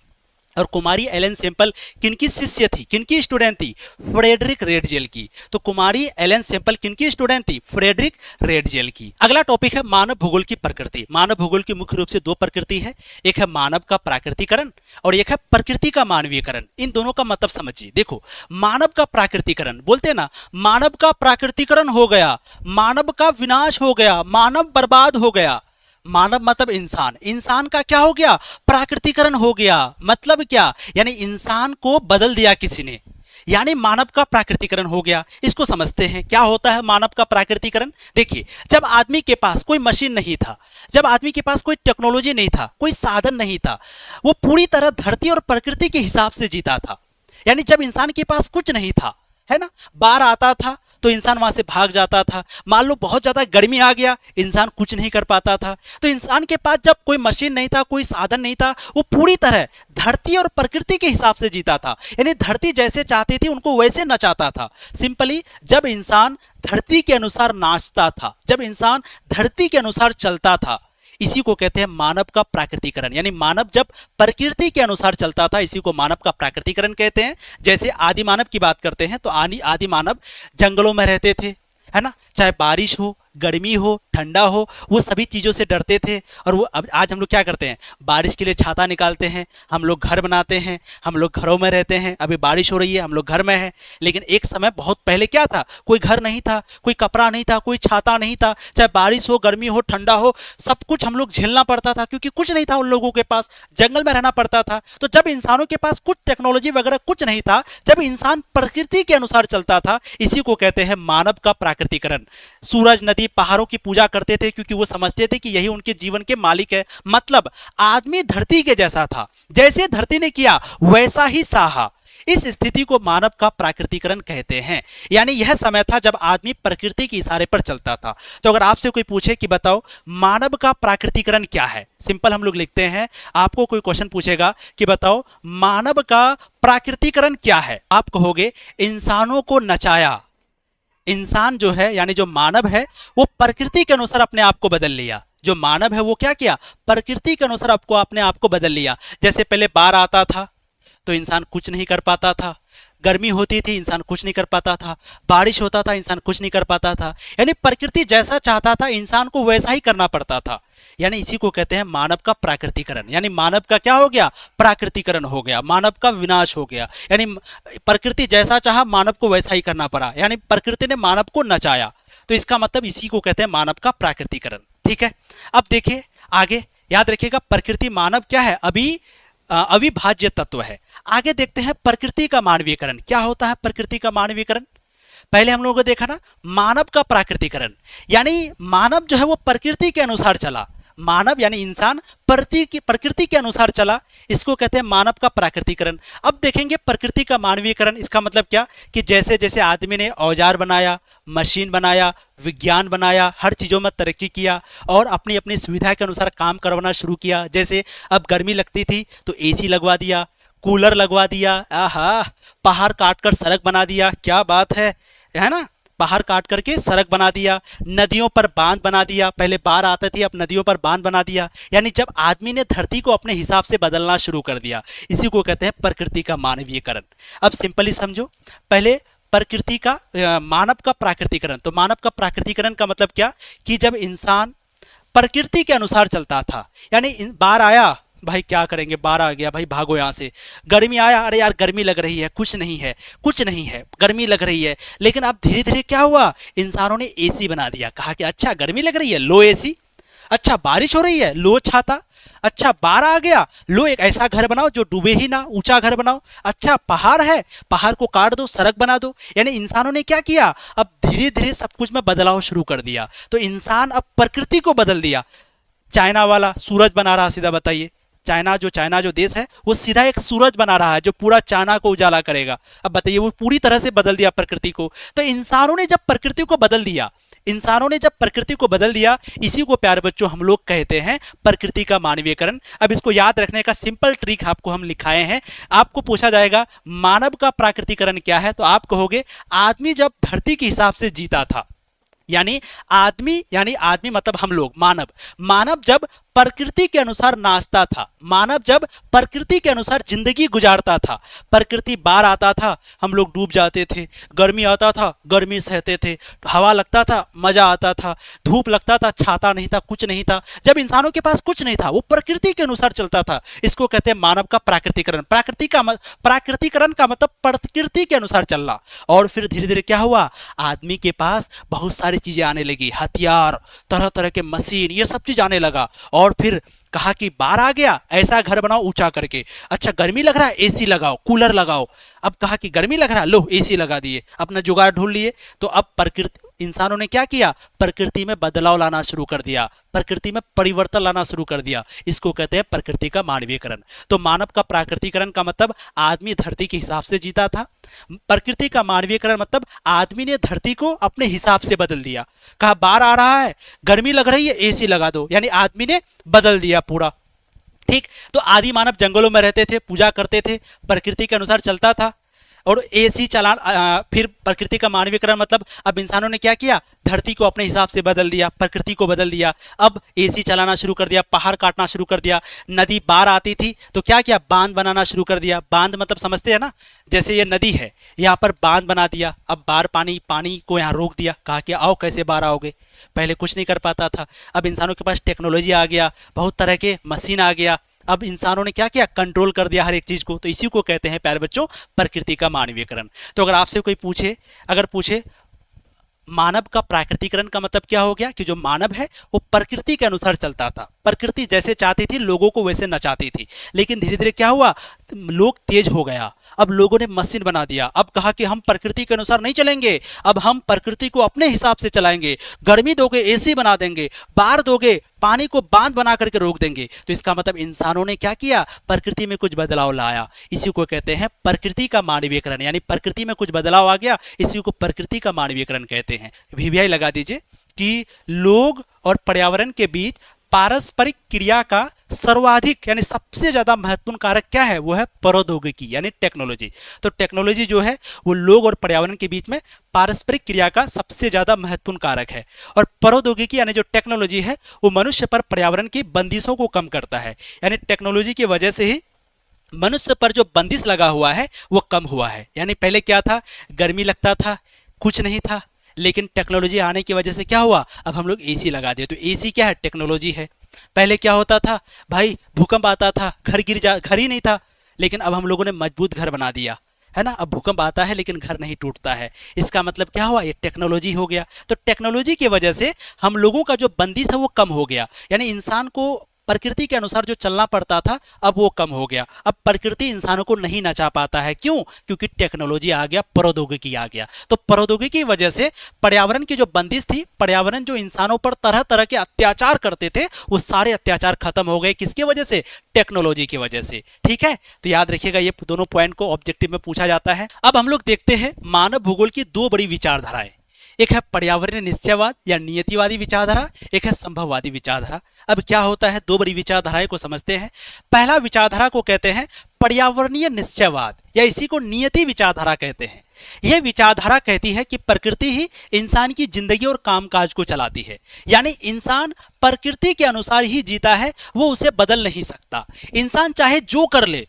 और कुमारी एलन सेम्पल किनकी शिष्य थी, किनकी स्टूडेंट थी? फ्रेडरिक रेडजेल की। तो कुमारी एलन सेम्पल किनकी स्टूडेंट थी? फ्रेडरिक रेडजेल की। अगला टॉपिक है मानव भूगोल की प्रकृति। मानव भूगोल की मुख्य रूप से दो प्रकृति है, एक है मानव का प्राकृतिकरण और एक है प्रकृति का मानवीयकरण। इन दोनों का मतलब समझिए। देखो, मानव का प्राकृतिकरण बोलते हैं ना, मानव का प्राकृतिकरण हो गया, मानव का विनाश हो गया, मानव बर्बाद हो गया। मानव मतलब इंसान, इंसान का क्या हो गया? प्राकृतिकरण हो गया। मतलब क्या? यानी इंसान को बदल दिया किसी ने, यानी मानव का प्राकृतिकरण हो गया। इसको समझते हैं क्या होता है मानव का प्राकृतिकरण। देखिए, जब आदमी के पास कोई मशीन नहीं था, जब आदमी के पास कोई टेक्नोलॉजी नहीं था, कोई साधन नहीं था, वो पूरी तरह धरती और प्रकृति के हिसाब से जीता था। यानी जब इंसान के पास कुछ नहीं था, है ना, बाढ़ आता था तो इंसान वहां से भाग जाता था। मान लो बहुत ज्यादा गर्मी आ गया, इंसान कुछ नहीं कर पाता था। तो इंसान के पास जब कोई मशीन नहीं था, कोई साधन नहीं था, वो पूरी तरह धरती और प्रकृति के हिसाब से जीता था। यानी धरती जैसे चाहती थी उनको वैसे नचाता था। सिंपली जब इंसान धरती के अनुसार नाचता था, जब इंसान धरती के अनुसार चलता था, इसी को कहते हैं मानव का प्राकृतिकरण। यानी मानव जब प्रकृति के अनुसार चलता था, इसी को मानव का प्राकृतिकरण कहते हैं। जैसे आदि मानव की बात करते हैं तो आदि मानव जंगलों में रहते थे, है ना, चाहे बारिश हो, गर्मी हो, ठंडा हो, वो सभी चीज़ों से डरते थे। और वो अब आज हम लोग क्या करते हैं, बारिश के लिए छाता निकालते हैं, हम लोग घर बनाते हैं, हम लोग घरों में रहते हैं। अभी बारिश हो रही है, हम लोग घर में हैं। लेकिन एक समय बहुत पहले क्या था, कोई घर नहीं था, कोई कपड़ा नहीं था, कोई छाता नहीं था, चाहे बारिश हो, गर्मी हो, ठंडा हो, सब कुछ हम लोग झेलना पड़ता था, क्योंकि कुछ नहीं था उन लोगों के पास, जंगल में रहना पड़ता था। तो जब इंसानों के पास कुछ टेक्नोलॉजी वगैरह कुछ नहीं था, जब इंसान प्रकृति के अनुसार चलता था, इसी को कहते हैं मानव का प्राकृतिकरण। सूरज, नदी, पहाड़ों की पूजा करते थे, क्योंकि वो समझते थे कि यही उनके जीवन के मालिक है। मतलब आदमी धरती के जैसा था, जैसे धरती ने किया वैसा ही सहा। इस स्थिति को मानव का प्राकृतिकरण कहते हैं। यानी यह समय था जब आदमी प्रकृति के इशारे पर चलता था। तो अगर आपसे कोई पूछे कि बताओ मानव का प्राकृतिकरण क्या है, सिंपल हम लोग लिखते हैं। आपको कोई क्वेश्चन पूछेगा कि बताओ मानव का प्राकृतिकरण क्या है, आप कहोगे इंसानों को नचाया। इंसान जो है, यानी जो मानव है, वो प्रकृति के अनुसार अपने आप को बदल लिया। जो मानव है वो क्या किया, प्रकृति के अनुसार आपको अपने आप को बदल लिया। जैसे पहले बाढ़ आता था तो इंसान कुछ नहीं कर पाता था, गर्मी होती थी इंसान कुछ नहीं कर पाता था, बारिश होता था इंसान कुछ नहीं कर पाता था। यानी प्रकृति जैसा चाहता था इंसान को वैसा ही करना पड़ता था। यानी इसी को कहते हैं मानव का प्राकृतिकरण। यानी मानव का क्या हो गया, प्राकृतिकरण हो गया, मानव का विनाश हो गया। यानी प्रकृति जैसा चाहा मानव को वैसा ही करना पड़ा, यानी प्रकृति ने मानव को नचाया। तो इसका मतलब इसी को कहते हैं मानव का प्राकृतिकरण। ठीक है, अब देखिए आगे, याद रखिएगा प्रकृति मानव क्या है, अविभाज्य तत्व है। आगे देखते हैं प्रकृति का मानवीयकरण। क्या होता है प्रकृति का मानवीयकरण? पहले हम लोगों को देखा ना मानव का प्राकृतिकरण, यानी मानव जो है वो प्रकृति के अनुसार चला। मानव यानी इंसान प्रकृति के अनुसार चला, इसको कहते हैं मानव का प्राकृतिकरण। अब देखेंगे प्रकृति का मानवीयकरण। इसका मतलब क्या कि जैसे जैसे आदमी ने औजार बनाया, मशीन बनाया, विज्ञान बनाया, हर चीज़ों में तरक्की किया और अपनी अपनी सुविधा के अनुसार काम करवाना शुरू किया। जैसे अब गर्मी लगती थी तो एसी लगवा दिया, कूलर लगवा दिया, आहा, पहाड़ काट कर सड़क बना दिया, क्या बात है ना, पहाड़ काट करके सड़क बना दिया, नदियों पर बांध बना दिया। पहले बाढ़ आती थी, अब नदियों पर बांध बना दिया। यानी जब आदमी ने धरती को अपने हिसाब से बदलना शुरू कर दिया, इसी को कहते हैं प्रकृति का मानवीयकरण। अब सिंपली समझो, पहले प्रकृति का मानव का प्राकृतिकरण। तो मानव का प्राकृतिकरण का मतलब क्या कि जब इंसान प्रकृति के अनुसार चलता था, यानी बाढ़ आया, भाई क्या करेंगे, बाढ़ आ गया, भाई भागो यहाँ से। गर्मी आया, अरे यार गर्मी लग रही है, कुछ नहीं है, गर्मी लग रही है। लेकिन अब धीरे धीरे क्या हुआ, इंसानों ने एसी बना दिया। कहा कि अच्छा गर्मी लग रही है, लो एसी। अच्छा बारिश हो रही है, लो छाता। अच्छा बाढ़ आ गया, लो एक ऐसा घर बनाओ जो डूबे ही ना, ऊंचा घर बनाओ। अच्छा पहाड़ है, पहाड़ को काट दो, सड़क बना दो। यानी इंसानों ने क्या किया, अब धीरे धीरे सब कुछ में बदलाव शुरू कर दिया। तो इंसान अब प्रकृति को बदल दिया। चाइना वाला सूरज बना रहा, सीधा बताइए, चाइना जो देश है वो सीधा एक सूरज बना रहा है जो पूरा चाइना को उजाला करेगा। अब बताइए, वो पूरी तरह से बदल दिया प्रकृति को। तो इंसानों ने जब प्रकृति को बदल दिया, इसी को प्यारे बच्चों हम लोग कहते हैं प्रकृति का मानवीयकरण। अब इसको याद रखने का सिंपल ट्रिक आपको हम लिखाए हैं। आपको पूछा जाएगा मानव का प्राकृतिकरण क्या है, तो आप कहोगे आदमी जब धरती के हिसाब से जीता था, यानी आदमी मतलब हम लोग, मानव जब प्रकृति के अनुसार नाचता था, मानव जब प्रकृति के अनुसार जिंदगी गुजारता था। प्रकृति बाढ़ आता था, हम लोग डूब जाते थे, गर्मी आता था, गर्मी सहते थे, हवा लगता था, मजा आता था, धूप लगता था, छाता नहीं था, कुछ नहीं था। जब इंसानों के पास कुछ नहीं था, वो प्रकृति के अनुसार चलता था। इसको कहते हैं मानव का प्राकृतिकरण। प्राकृतिकरण का मतलब प्रकृति के अनुसार चलना। और फिर धीरे धीरे क्या हुआ, आदमी के पास बहुत सारी चीजें आने लगी, हथियार, तरह तरह के मशीन, ये सब चीज आने लगा। और फिर कहा कि बाढ़ आ गया, ऐसा घर बनाओ ऊंचा करके। अच्छा गर्मी लग रहा है, एसी लगाओ, कूलर लगाओ। अब कहा कि गर्मी लग रहा है, लो एसी लगा दिए, अपना जुगाड़ ढूंढ लिए। तो अब इंसानों ने क्या किया, प्रकृति में बदलाव लाना शुरू कर दिया, प्रकृति में परिवर्तन लाना शुरू कर दिया। इसको कहते हैं प्रकृति का मानवीयकरण। तो मानव का प्राकृतिकरण का मतलब आदमी धरती के हिसाब से जीता था। प्रकृति का मानवीयकरण मतलब आदमी ने धरती को अपने हिसाब से बदल दिया। कहा बाढ़ आ रहा है, गर्मी लग रही है, एसी लगा दो, यानी आदमी ने बदल दिया पूरा। ठीक, तो आदि मानव जंगलों में रहते थे, पूजा करते थे, प्रकृति के अनुसार चलता था। और एसी चलान फिर प्रकृति का मानवीकरण मतलब अब इंसानों ने क्या किया, धरती को अपने हिसाब से बदल दिया, प्रकृति को बदल दिया। अब एसी चलाना शुरू कर दिया, पहाड़ काटना शुरू कर दिया, नदी बाढ़ आती थी तो क्या किया, बांध बनाना शुरू कर दिया। बांध मतलब समझते हैं ना, जैसे ये नदी है यहाँ पर बांध बना दिया, अब बाढ़ पानी को यहाँ रोक दिया, कहा कि आओ कैसे बाहर आओगे, पहले कुछ नहीं कर पाता था। अब इंसानों के पास टेक्नोलॉजी आ गया, बहुत तरह के मशीन आ गया, अब इंसानों ने क्या किया, कंट्रोल कर दिया हर एक चीज को। तो इसी को कहते हैं प्यारे बच्चों प्रकृति का मानवीकरण। तो अगर आपसे कोई पूछे, अगर पूछे मानव का प्राकृतिकरण का मतलब क्या हो गया, कि जो मानव है वो प्रकृति के अनुसार चलता था, प्रकृति जैसे चाहती थी लोगों को वैसे नचाती थी। लेकिन धीरे धीरे क्या हुआ, लोग तेज हो गया, अब लोगों ने मशीन बना दिया, अब कहा कि हम प्रकृति के अनुसार नहीं चलेंगे, अब हम प्रकृति को अपने हिसाब से चलाएंगे, गर्मी दोगे एसी बना देंगे, बाढ़ दोगे पानी को बांध बना करके रोक देंगे। तो इसका मतलब इंसानों ने क्या किया, प्रकृति में कुछ बदलाव लाया, इसी को कहते हैं प्रकृति का मानवीकरण, यानी प्रकृति में कुछ बदलाव आ गया, इसी को प्रकृति का मानवीकरण कहते हैं। वीवीआई लगा दीजिए कि लोग और पर्यावरण के बीच पारस्परिक क्रिया का सर्वाधिक यानी सबसे ज्यादा महत्वपूर्ण कारक क्या है, वो है प्रौद्योगिकी यानी टेक्नोलॉजी। तो टेक्नोलॉजी जो है वो लोग और पर्यावरण के बीच में पारस्परिक क्रिया का सबसे ज्यादा महत्वपूर्ण कारक है। और प्रौद्योगिकी यानी जो टेक्नोलॉजी है वो मनुष्य पर पर्यावरण की बंदिशों को कम करता है, यानी टेक्नोलॉजी की वजह से ही मनुष्य पर जो बंदिश लगा हुआ है वो कम हुआ है। यानी पहले क्या था, गर्मी लगता था, कुछ नहीं था, लेकिन टेक्नोलॉजी आने की वजह से क्या हुआ, अब हम लोग एसी लगा दिए। तो एसी क्या है, टेक्नोलॉजी है। पहले क्या होता था भाई, भूकंप आता था, घर ही नहीं था, लेकिन अब हम लोगों ने मजबूत घर बना दिया है ना, अब भूकंप आता है लेकिन घर नहीं टूटता है। इसका मतलब क्या हुआ, ये टेक्नोलॉजी हो गया। तो टेक्नोलॉजी की वजह से हम लोगों का जो बंदिश है वो कम हो गया, यानी इंसान को प्रकृति के अनुसार जो चलना पड़ता था अब वो कम हो गया। अब प्रकृति इंसानों को नहीं नचा पाता है, क्यों, क्योंकि टेक्नोलॉजी आ गया, प्रौद्योगिकी आ गया। तो प्रौद्योगिकी की वजह से पर्यावरण की जो बंदिश थी, पर्यावरण जो इंसानों पर तरह तरह के अत्याचार करते थे, वो सारे अत्याचार खत्म हो गए। किसकी वजह से, टेक्नोलॉजी की वजह से। ठीक है, तो याद रखिएगा ये दोनों पॉइंट को ऑब्जेक्टिव में पूछा जाता है। अब हम लोग देखते हैं मानव भूगोल की दो बड़ी विचारधाराएं, एक है पर्यावरणीय निश्चयवाद या नियतिवादी विचारधारा, एक है संभववादी विचारधारा। अब क्या होता है, दो बड़ी विचारधाराएं को समझते हैं। पहला विचारधारा को कहते हैं पर्यावरणीय निश्चयवाद या इसी को नियति विचारधारा कहते हैं। यह विचारधारा कहती है कि प्रकृति ही इंसान की जिंदगी और कामकाज को चलाती है, यानी इंसान प्रकृति के अनुसार ही जीता है, वो उसे बदल नहीं सकता। इंसान चाहे जो कर ले,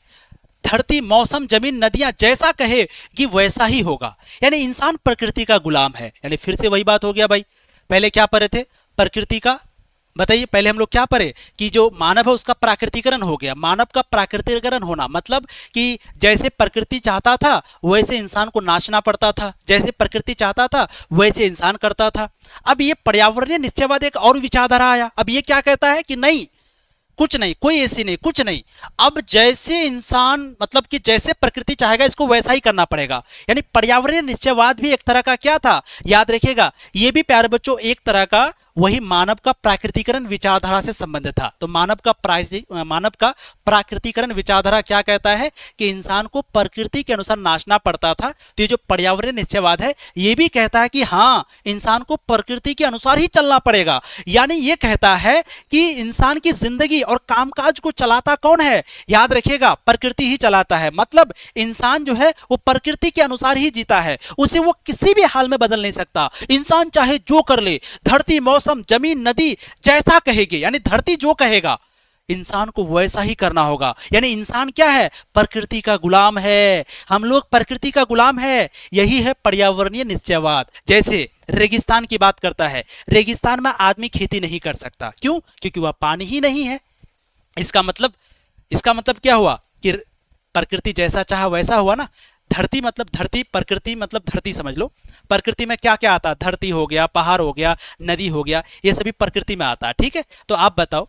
धरती मौसम जमीन नदियां जैसा कहे कि वैसा ही होगा, यानी इंसान प्रकृति का गुलाम है। यानी फिर से वही बात हो गया भाई, पहले क्या पढ़े थे, प्रकृति का, बताइए पहले हम लोग क्या पढ़े कि जो मानव है उसका प्राकृतिकरण हो गया। मानव का प्राकृतिकरण होना मतलब कि जैसे प्रकृति चाहता था वैसे इंसान को नाचना पड़ता था, जैसे प्रकृति चाहता था वैसे इंसान करता था। अब ये पर्यावरणीय निश्चयवाद एक और विचारधारा आया। अब ये क्या कहता है कि नहीं, कुछ नहीं, कोई ऐसी नहीं, कुछ नहीं, अब जैसे इंसान मतलब कि जैसे प्रकृति चाहेगा इसको वैसा ही करना पड़ेगा। यानी पर्यावरणीय निश्चयवाद भी एक तरह का क्या था, याद रखिएगा, ये भी प्यारे बच्चों एक तरह का वही मानव का प्राकृतिकरण विचारधारा से संबंधित था। तो मानव का प्राकृतिकरण विचारधारा क्या कहता है कि इंसान को प्रकृति के अनुसार नाचना पड़ता था। तो ये जो पर्यावरणीय निश्चयवाद है ये भी कहता है कि हाँ, इंसान को प्रकृति के अनुसार ही चलना पड़ेगा। यानी ये कहता है कि इंसान की जिंदगी और कामकाज को चलाता कौन है, याद रखिएगा, प्रकृति ही चलाता है। मतलब इंसान जो है वो प्रकृति के अनुसार ही जीता है, उसे वो किसी भी हाल में बदल नहीं सकता। इंसान चाहे जो कर ले, धरती मौसम जमीन नदी जैसा कहेगी, यानी धरती जो कहेगा इंसान को वैसा ही करना होगा। यानी इंसान क्या है, प्रकृति का गुलाम है, हम लोग प्रकृति का गुलाम है। यही है पर्यावरणीय निश्चयवाद। जैसे रेगिस्तान की बात करता है, रेगिस्तान में आदमी खेती नहीं कर सकता, क्यों, क्योंकि वह पानी ही नहीं है। इसका मतलब क्या हुआ कि प्रकृति जैसा चाहा वैसा हुआ ना। धरती मतलब धरती, प्रकृति मतलब धरती समझ लो। प्रकृति में क्या क्या आता, धरती हो गया, पहाड़ हो गया, नदी हो गया, ये सभी प्रकृति में आता है। ठीक है, तो आप बताओ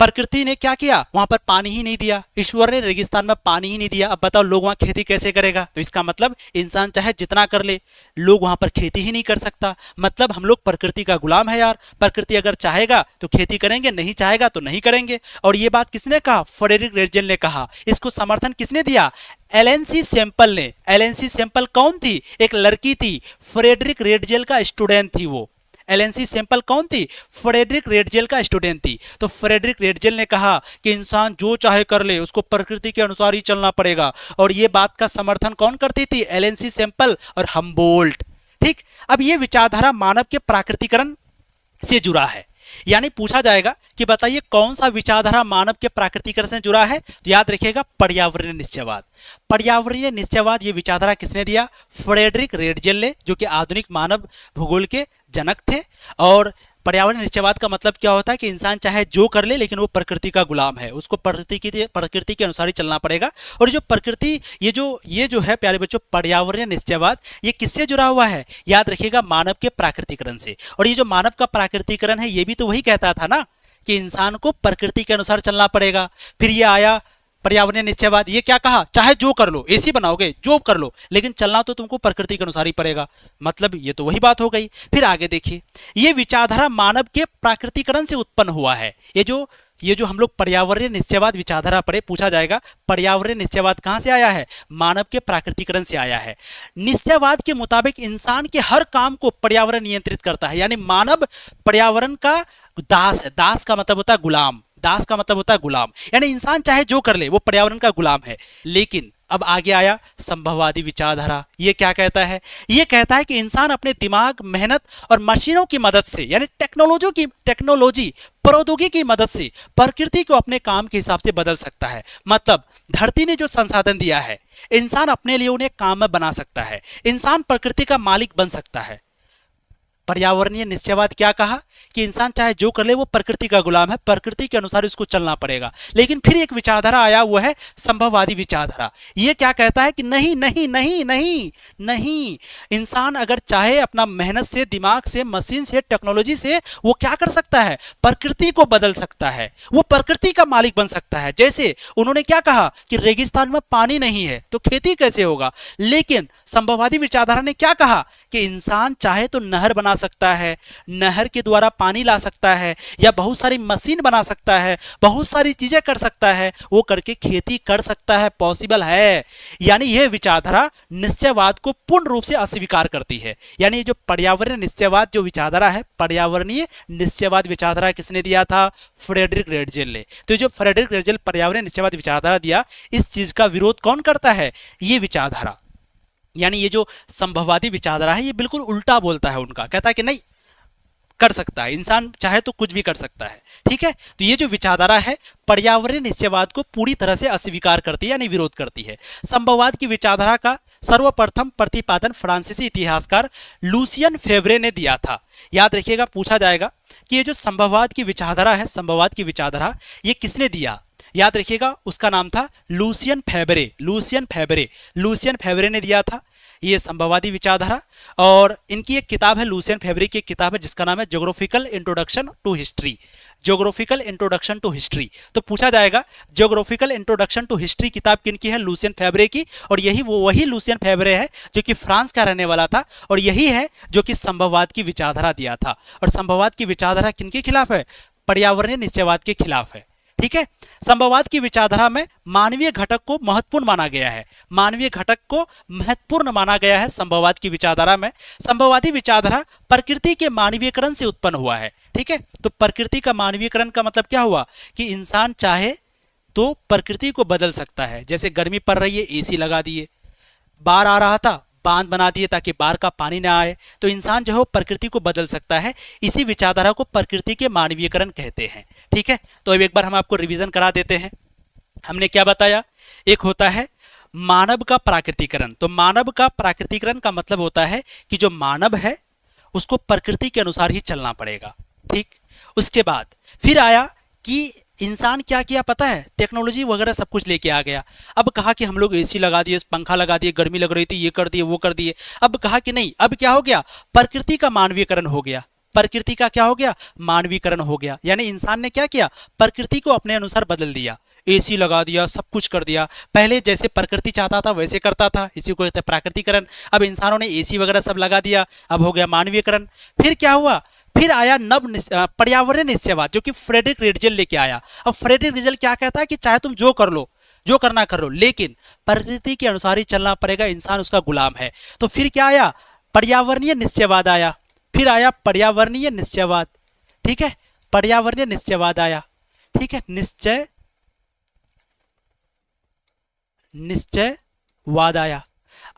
प्रकृति ने क्या किया, वहां पर पानी ही नहीं दिया, ईश्वर ने रेगिस्तान में पानी ही नहीं दिया। अब बताओ लोग वहां खेती कैसे करेगा। तो इसका मतलब इंसान चाहे जितना कर ले, लोग वहां पर खेती ही नहीं कर सकता। मतलब हम लोग प्रकृति का गुलाम है यार। प्रकृति अगर चाहेगा तो खेती करेंगे, नहीं चाहेगा तो नहीं करेंगे। और ये बात किसने कहा, फ्रेडरिक रेडजेल ने कहा। इसको समर्थन किसने दिया, एलन सी सैंपल ने। एलन सी सैंपल कौन थी, एक लड़की थी, फ्रेडरिक रेडजेल का स्टूडेंट थी वो। एलेंसी सेम्पल कौन थी? फ्रेडरिक रेडजेल का स्टूडेंट थी। तो फ्रेडरिक रेडजेल ने कहा कि इंसान जो चाहे कर ले, उसको प्रकृति के अनुसार ही चलना पड़ेगा। और ये बात का समर्थन कौन करती थी? एलेंसी सेम्पल और हम्बोल्ट। ठीक, अब ये विचारधारा मानव के प्राकृतिकरण से जुड़ा है। यानी पूछा जाएगा कि बताइए कौन सा विचारधारा मानव के प्राकृतिकरण से जुड़ा है, तो याद रखिएगा पर्यावरणीय निश्चयवाद। पर्यावरणीय निश्चयवाद ये विचारधारा किसने दिया? फ्रेडरिक रेडजेल ने, जो कि आधुनिक मानव भूगोल के जनक थे। और पर्यावरण निश्चयवाद का मतलब क्या होता है कि इंसान चाहे जो कर ले लेकिन वो प्रकृति का गुलाम है, उसको प्रकृति के अनुसार ही चलना पड़ेगा। और जो प्रकृति ये जो है प्यारे बच्चों पर्यावरणीय निश्चयवाद, ये किससे जुड़ा हुआ है? याद रखिएगा मानव के प्राकृतिकरण से। और ये जो मानव का प्राकृतिकरण है ये भी तो वही कहता था ना कि इंसान को प्रकृति के अनुसार चलना पड़ेगा। फिर ये आया पर्यावरणीय निश्चयवाद, ये क्या कहा? चाहे जो कर लो, एसी बनाओगे, जो कर लो, लेकिन चलना तो तुमको प्रकृति के अनुसार ही पड़ेगा। मतलब ये तो वही बात हो गई। फिर आगे देखिए, ये विचारधारा मानव के प्राकृतिकरण से उत्पन्न हुआ है। ये जो हम लोग पर्यावरणीय निश्चयवाद विचारधारा पढ़े, पूछा जाएगा पर्यावरणीय निश्चयवाद कहां से आया है? मानव के प्राकृतिकरण से आया है। निश्चयवाद के मुताबिक इंसान के हर काम को पर्यावरण नियंत्रित करता है। यानी मानव पर्यावरण का दास है। दास का मतलब होता है गुलाम। दास का मतलब होता है गुलाम, यानी इंसान चाहे जो कर ले वो पर्यावरण का गुलाम है। लेकिन अब आगे आया संभववादी विचारधारा। ये क्या कहता है? ये कहता है कि इंसान अपने दिमाग, मेहनत और मशीनों की मदद से, यानी टेक्नोलॉजी प्रौद्योगिकी की मदद से प्रकृति को अपने काम के हिसाब से बदल सकता है। मतलब धरती ने जो संसाधन दिया है, इंसान अपने लिए उन्हें काम में बना सकता है। इंसान प्रकृति का मालिक बन सकता है। पर्यावरणीय निश्चयवाद क्या कहा कि इंसान चाहे जो कर ले वो प्रकृति का गुलाम है, प्रकृति के अनुसार इसको चलना पड़ेगा। लेकिन फिर एक विचारधारा आया, वो है संभववादी विचारधारा। ये क्या कहता है कि नहीं नहीं नहीं नहीं नहीं, इंसान अगर चाहे अपना मेहनत से, दिमाग से, मशीन से, टेक्नोलॉजी से वो क्या कर सकता है? प्रकृति को बदल सकता है, वो प्रकृति का मालिक बन सकता है। जैसे उन्होंने क्या कहा कि रेगिस्तान में पानी नहीं है तो खेती कैसे होगा? लेकिन संभववादी विचारधारा ने क्या कहा कि इंसान चाहे तो नहर बना सकता है, नहर के द्वारा पानी ला सकता है, या बहुत सारी मशीन बना सकता है, बहुत सारी चीजें कर सकता है, वो करके खेती कर सकता है, पॉसिबल है। यानी यह विचारधारा निश्चयवाद को पूर्ण रूप से अस्वीकार करती है। यानी जो पर्यावरणीय निश्चयवाद जो विचारधारा है, पर्यावरणीय निश्चयवाद विचारधारा किसने दिया था? फ्रेडरिक रेडजेल ने। तो जो फ्रेडरिक रेडजेल पर्यावरणीय निश्चयवाद विचारधारा दिया, इस चीज का विरोध कौन करता है? ये विचारधारा। यानी ये जो संभववादी विचारधारा है ये बिल्कुल उल्टा बोलता है उनका, कहता है कि नहीं कर सकता है, इंसान चाहे तो कुछ भी कर सकता है। ठीक है, तो ये जो विचारधारा है पर्यावरणीय निश्चयवाद को पूरी तरह से अस्वीकार करती है, यानी विरोध करती है। संभववाद की विचारधारा का सर्वप्रथम प्रतिपादन फ्रांसीसी इतिहासकार लूसियन फेवरे ने दिया था। याद रखिएगा, पूछा जाएगा कि ये जो संभववाद की विचारधारा है, संभववाद की विचारधारा ये किसने दिया? याद रखिएगा, उसका नाम था लूसियन फेवरे। लूसियन फेवरे ने दिया था ये संभववादी विचारधारा। और इनकी एक किताब है, लूसियन फेवरे की एक किताब है जिसका नाम है geographical introduction to history. Geographical introduction to history. तो पूछा जाएगा ज्योग्राफिकल इंट्रोडक्शन टू हिस्ट्री किताब किनकी है? लूसियन फेवरे की। और यही वही लूसियन फेवरे है जो कि फ्रांस का रहने वाला था, और यही है जो कि संभववाद की विचारधारा दिया था। और संभववाद की विचारधारा किनके खिलाफ है? पर्यावरणीय निश्चयवाद के खिलाफ है। ठीक है, संभववाद की विचारधारा में मानवीय घटक को महत्वपूर्ण माना गया है। मानवीय घटक को महत्वपूर्ण माना गया है संभववाद की विचारधारा में। संभववादी विचारधारा प्रकृति के मानवीयकरण से उत्पन्न हुआ है। ठीक है, तो प्रकृति का मानवीयकरण का मतलब क्या हुआ कि इंसान चाहे तो प्रकृति को बदल सकता है। जैसे गर्मी पड़ रही है, एसी लगा दिए, बाढ़ आ रहा था, बांध बना दिए ताकि बाढ़ का पानी ना आए। तो इंसान जो है प्रकृति को बदल सकता है। इसी विचारधारा को प्रकृति के मानवीयकरण कहते हैं। ठीक है, तो अब एक बार हम आपको रिवीजन करा देते हैं। हमने क्या बताया? एक होता है मानव का प्राकृतिकरण। तो मानव का प्राकृतिकरण का मतलब होता है कि जो मानव है उसको प्रकृति के अनुसार ही चलना पड़ेगा। ठीक, उसके बाद फिर आया कि इंसान क्या किया पता है? टेक्नोलॉजी वगैरह सब कुछ लेके आ गया। अब कहा कि हम लोग एसी लगा दिए, पंखा लगा दिए, गर्मी लग रही थी, ये कर दिए, वो कर दिए। अब कहा कि नहीं, अब क्या हो गया? प्रकृति का मानवीयकरण हो गया। प्रकृति का क्या हो गया? मानवीकरण हो गया। यानी इंसान ने क्या किया? प्रकृति को अपने अनुसार बदल दिया, एसी लगा दिया, सब कुछ कर दिया। पहले जैसे प्रकृति चाहता था वैसे करता था, इसी को कहते हैं प्राकृतिकरण। अब इंसानों ने एसी वगैरह सब लगा दिया, अब हो गया मानवीयकरण। फिर क्या हुआ? फिर आया पर्यावरण निश्चयवाद जो कि फ्रेडरिक रेडजेल लेके आया। अब फ्रेडरिक रेडजेल क्या कहता है कि चाहे तुम जो कर लो, जो करना कर लो, लेकिन प्रकृति के अनुसार ही चलना पड़ेगा, इंसान उसका गुलाम है। तो फिर क्या आया? पर्यावरणीय निश्चयवाद आया। फिर आया पर्यावरणीय निश्चयवाद, ठीक है, पर्यावरणीय निश्चयवाद आया, ठीक है, निश्चयवाद आया।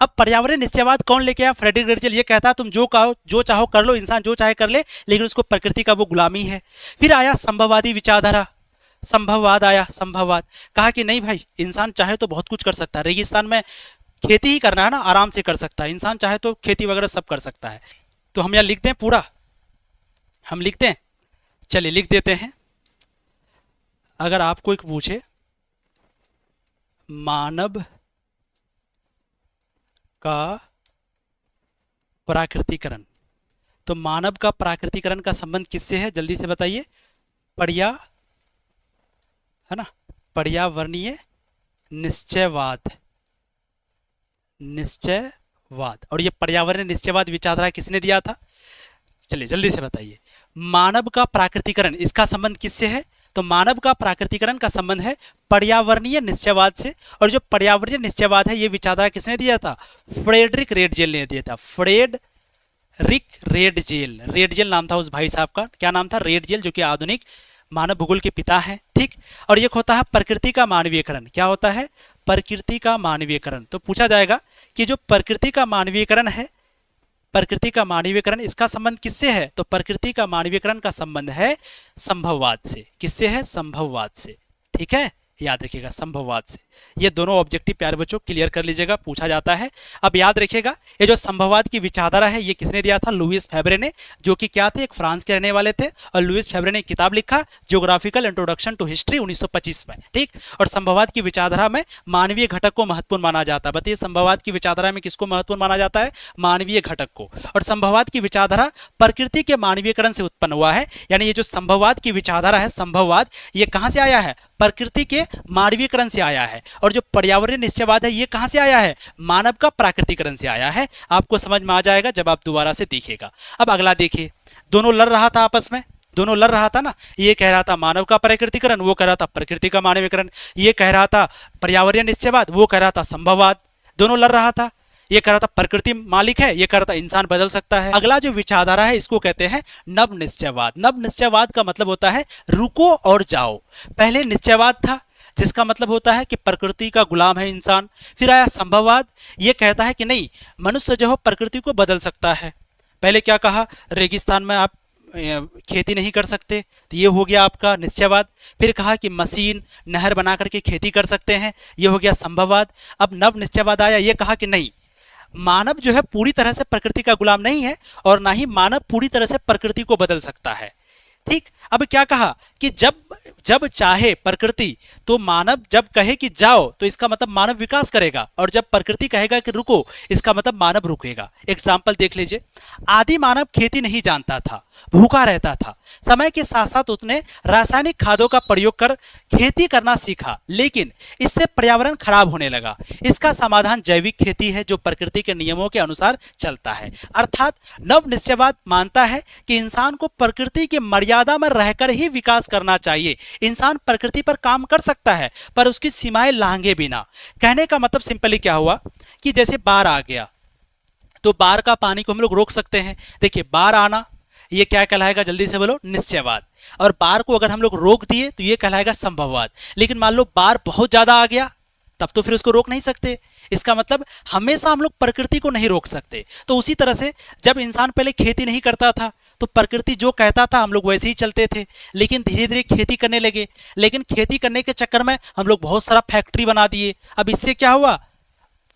अब पर्यावरणीय निश्चयवाद कौन लेके आया? Frederick Ratzel. ये कहता है तुम जो कहो, जो चाहो कर लो, इंसान जो चाहे कर ले, लेकिन उसको प्रकृति का वो गुलामी है। फिर आया संभववादी विचारधारा, संभववाद आया, संभववाद। कहा कि नहीं भाई, इंसान चाहे तो बहुत कुछ कर सकता है, रेगिस्तान में खेती ही करना है ना, आराम से कर सकता है, इंसान चाहे तो खेती वगैरह सब कर सकता है। तो हम यहाँ लिख दें पूरा, हम लिख दें, चलिए लिख देते हैं। अगर आपको एक पूछे मानव का प्राकृतिकरण, तो मानव का प्राकृतिकरण का संबंध किससे है? जल्दी से बताइए। है ना, पर्यावरणीय निश्चयवाद, निश्चयवाद। और ये पर्यावरणीय निश्चयवाद विचारधारा किसने दिया था? चलिए जल्दी से बताइए। मानव का प्राकृतिकरण, इसका संबंध किससे है? तो मानव का प्राकृतिकरण का संबंध है पर्यावरणीय निश्चयवाद से। और जो पर्यावरणीय निश्चयवाद है, ये विचारधारा किसने दिया था? फ्रेडरिक रेडजेल ने दिया था। फ्रेडरिक रेडजेल, रेडजेल नाम था उस भाई साहब का। क्या नाम था? रेडजेल, जो कि आधुनिक मानव भूगोल के पिता हैं, ठीक। और ये होता है प्रकृति का मानवीयकरण। क्या होता है? प्रकृति का मानवीयकरण। तो पूछा जाएगा कि जो प्रकृति का मानवीयकरण है, प्रकृति का मानवीयकरण, इसका संबंध किससे है? तो प्रकृति का मानवीयकरण का संबंध है संभववाद से। किससे है? संभववाद से, ठीक है, याद रखिएगा, संभववाद से। ये दोनों ऑब्जेक्टिव प्यारे बच्चों क्लियर कर लीजिएगा, पूछा जाता है। अब याद रखिएगा, ये जो संभववाद की विचारधारा है, ये किसने दिया था? लुईस फेब्रे ने, जो कि क्या थे? एक फ्रांस के रहने वाले थे। और लुईस फेब्रे ने किताब लिखा जियोग्राफिकल इंट्रोडक्शन टू हिस्ट्री 1925 में, ठीक। और संभववाद की विचारधारा में मानवीय घटक को महत्वपूर्ण माना जाता है। बताइए, संभववाद की विचारधारा में किसको महत्वपूर्ण माना जाता है? मानवीय घटक को। और संभववाद की विचारधारा प्रकृति के मानवीयकरण से उत्पन्न हुआ है। यानी ये जो संभववाद की विचारधारा है, संभववाद, ये कहां से आया है? प्रकृति के मानवीयकरण से आया है। और जो पर्यावरणीय निश्चयवाद है, ये कहां से आया है? मानव का प्राकृतिकरण से आया है। आपको समझ में आ जाएगा जब आप दोबारा से देखिएगा। अब अगला देखिए, दोनों लड़ रहा था आपस में, दोनों लड़ रहा था ना। ये कह रहा था मानव का प्राकृतिकरण, वो कह रहा था प्रकृति का मानवीयकरण। ये कह रहा था पर्यावरणीय निश्चयवाद, वो कह रहा था संभववाद। दोनों लड़ रहा था। ये कह रहा था प्रकृति मालिक है, ये कह रहा था इंसान बदल सकता है। अगला जो विचारधारा है, इसको कहते हैं नव निश्चयवाद। नव निश्चयवाद का मतलब होता है रुको और जाओ। पहले निश्चयवाद था, जिसका मतलब होता है कि प्रकृति का गुलाम है इंसान। फिर आया संभववाद, ये कहता है कि नहीं, मनुष्य जो है प्रकृति को बदल सकता है। पहले क्या कहा? रेगिस्तान में आप खेती नहीं कर सकते, तो ये हो गया आपका निश्चयवाद। फिर कहा कि मशीन, नहर बना करके खेती कर सकते हैं, ये हो गया संभववाद। अब नव निश्चयवाद आया, ये कहा कि नहीं, मानव जो है पूरी तरह से प्रकृति का गुलाम नहीं है, और ना ही मानव पूरी तरह से प्रकृति को बदल सकता है, ठीक। अब क्या कहा कि जब चाहे प्रकृति, तो मानव जब कहे कि जाओ, तो इसका मतलब मानव विकास करेगा। और जब प्रकृति कहेगा कि रुको, इसका मतलब मानव रुकेगा। एग्जाम्पल देख लीजिए। आदि मानव खेती नहीं जानता था, भूखा रहता था। समय के साथ साथ उसने रासायनिक खादों का प्रयोग कर खेती करना सीखा, लेकिन इससे पर्यावरण खराब होने लगा। इसका समाधान जैविक खेती है, जो प्रकृति के नियमों के अनुसार चलता है। अर्थात नव निश्चयवाद मानता है कि इंसान को प्रकृति की मर्यादा में रहकर ही विकास करना चाहिए। इंसान प्रकृति पर काम कर सकता है, पर उसकी सीमाएं लांघे बिना। कहने का मतलब सिंपली क्या हुआ कि जैसे बाढ़ आ गया, तो बाढ़ का पानी को हम लोग रोक सकते हैं। देखिए, बाढ़ आना, ये क्या कहलाएगा? जल्दी से बोलो, निश्चयवाद। और बाढ़ को अगर हम लोग रोक दिए, तो ये कहलाएगा संभववाद। लेकिन मान लो बाढ़ बहुत ज्यादा आ गया, तब तो फिर उसको रोक नहीं सकते। इसका मतलब हमेशा हम लोग प्रकृति को नहीं रोक सकते। तो उसी तरह से जब इंसान पहले खेती नहीं करता था, तो प्रकृति जो कहता था हम लोग वैसे ही चलते थे। लेकिन धीरे धीरे खेती करने लगे, लेकिन खेती करने के चक्कर में हम लोग बहुत सारा फैक्ट्री बना दिए। अब इससे क्या हुआ?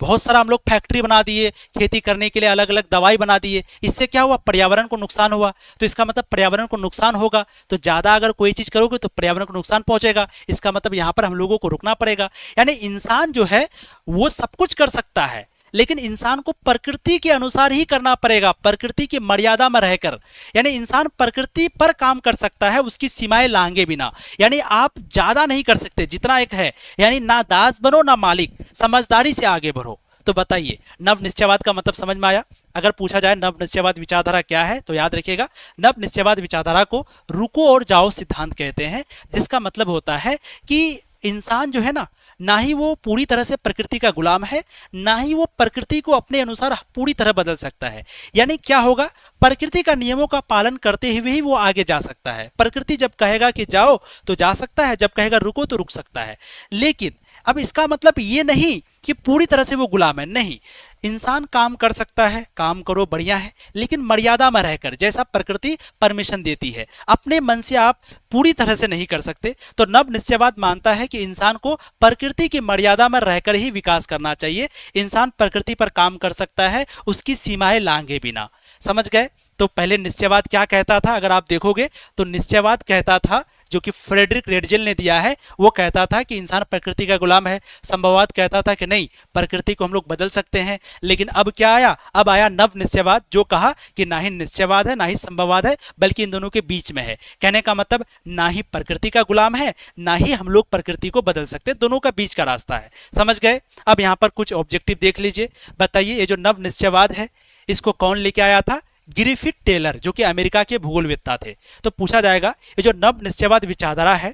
बहुत सारा हम लोग फैक्ट्री बना दिए, खेती करने के लिए अलग अलग दवाई बना दिए। इससे क्या हुआ? पर्यावरण को नुकसान हुआ। तो इसका मतलब पर्यावरण को नुकसान होगा, तो ज़्यादा अगर कोई चीज़ करोगे तो पर्यावरण को नुकसान पहुंचेगा। इसका मतलब यहाँ पर हम लोगों को रुकना पड़ेगा। यानी इंसान जो है वो सब कुछ कर सकता है, लेकिन इंसान को प्रकृति के अनुसार ही करना पड़ेगा, प्रकृति की मर्यादा में रहकर। यानी इंसान प्रकृति पर काम कर सकता है, उसकी सीमाएं लांघे बिना। यानी आप ज्यादा नहीं कर सकते, जितना एक है। यानी ना दास बनो ना मालिक, समझदारी से आगे बढ़ो। तो बताइए, नव निश्चयवाद का मतलब समझ में आया? अगर पूछा जाए नव निश्चयवाद विचारधारा क्या है, तो याद रखिएगा, नव निश्चयवाद विचारधारा को रुको और जाओ सिद्धांत कहते हैं, जिसका मतलब होता है कि इंसान जो है ना, ना ही वो पूरी तरह से प्रकृति का गुलाम है, ना ही वो प्रकृति को अपने अनुसार पूरी तरह बदल सकता है। यानी क्या होगा, प्रकृति का नियमों का पालन करते हुए ही वो आगे जा सकता है। प्रकृति जब कहेगा कि जाओ तो जा सकता है, जब कहेगा रुको तो रुक सकता है। लेकिन अब इसका मतलब ये नहीं कि पूरी तरह से वो गुलाम है, नहीं। इंसान काम कर सकता है, काम करो बढ़िया है, लेकिन मर्यादा में रहकर, जैसा प्रकृति परमिशन देती है। अपने मन से आप पूरी तरह से नहीं कर सकते। तो नव निश्चयवाद मानता है कि इंसान को प्रकृति की मर्यादा में रहकर ही विकास करना चाहिए। इंसान प्रकृति पर काम कर सकता है, उसकी सीमाएं लांघे बिना। समझ गए? तो पहले निश्चयवाद क्या कहता था, अगर आप देखोगे तो निश्चयवाद कहता था, जो कि फ्रेडरिक रेडजेल ने दिया है, वो कहता था कि इंसान प्रकृति का गुलाम है। संभववाद कहता था कि नहीं, प्रकृति को हम लोग बदल सकते हैं। लेकिन अब क्या आया, अब आया नव निश्चयवाद, जो कहा कि ना ही निश्चयवाद है ना ही संभववाद है, बल्कि इन दोनों के बीच में है। कहने का मतलब ना ही प्रकृति का गुलाम है, ना ही हम लोग प्रकृति को बदल सकते, दोनों का बीच का रास्ता है। समझ गए? अब यहाँ पर कुछ ऑब्जेक्टिव देख लीजिए। बताइए, ये जो नव निश्चयवाद है इसको कौन लेके आया था? ग्रिफिथ टेलर, जो कि अमेरिका के भूगोलवेत्ता थे। तो पूछा जाएगा, ये जो नव निश्चयवाद विचारधारा है,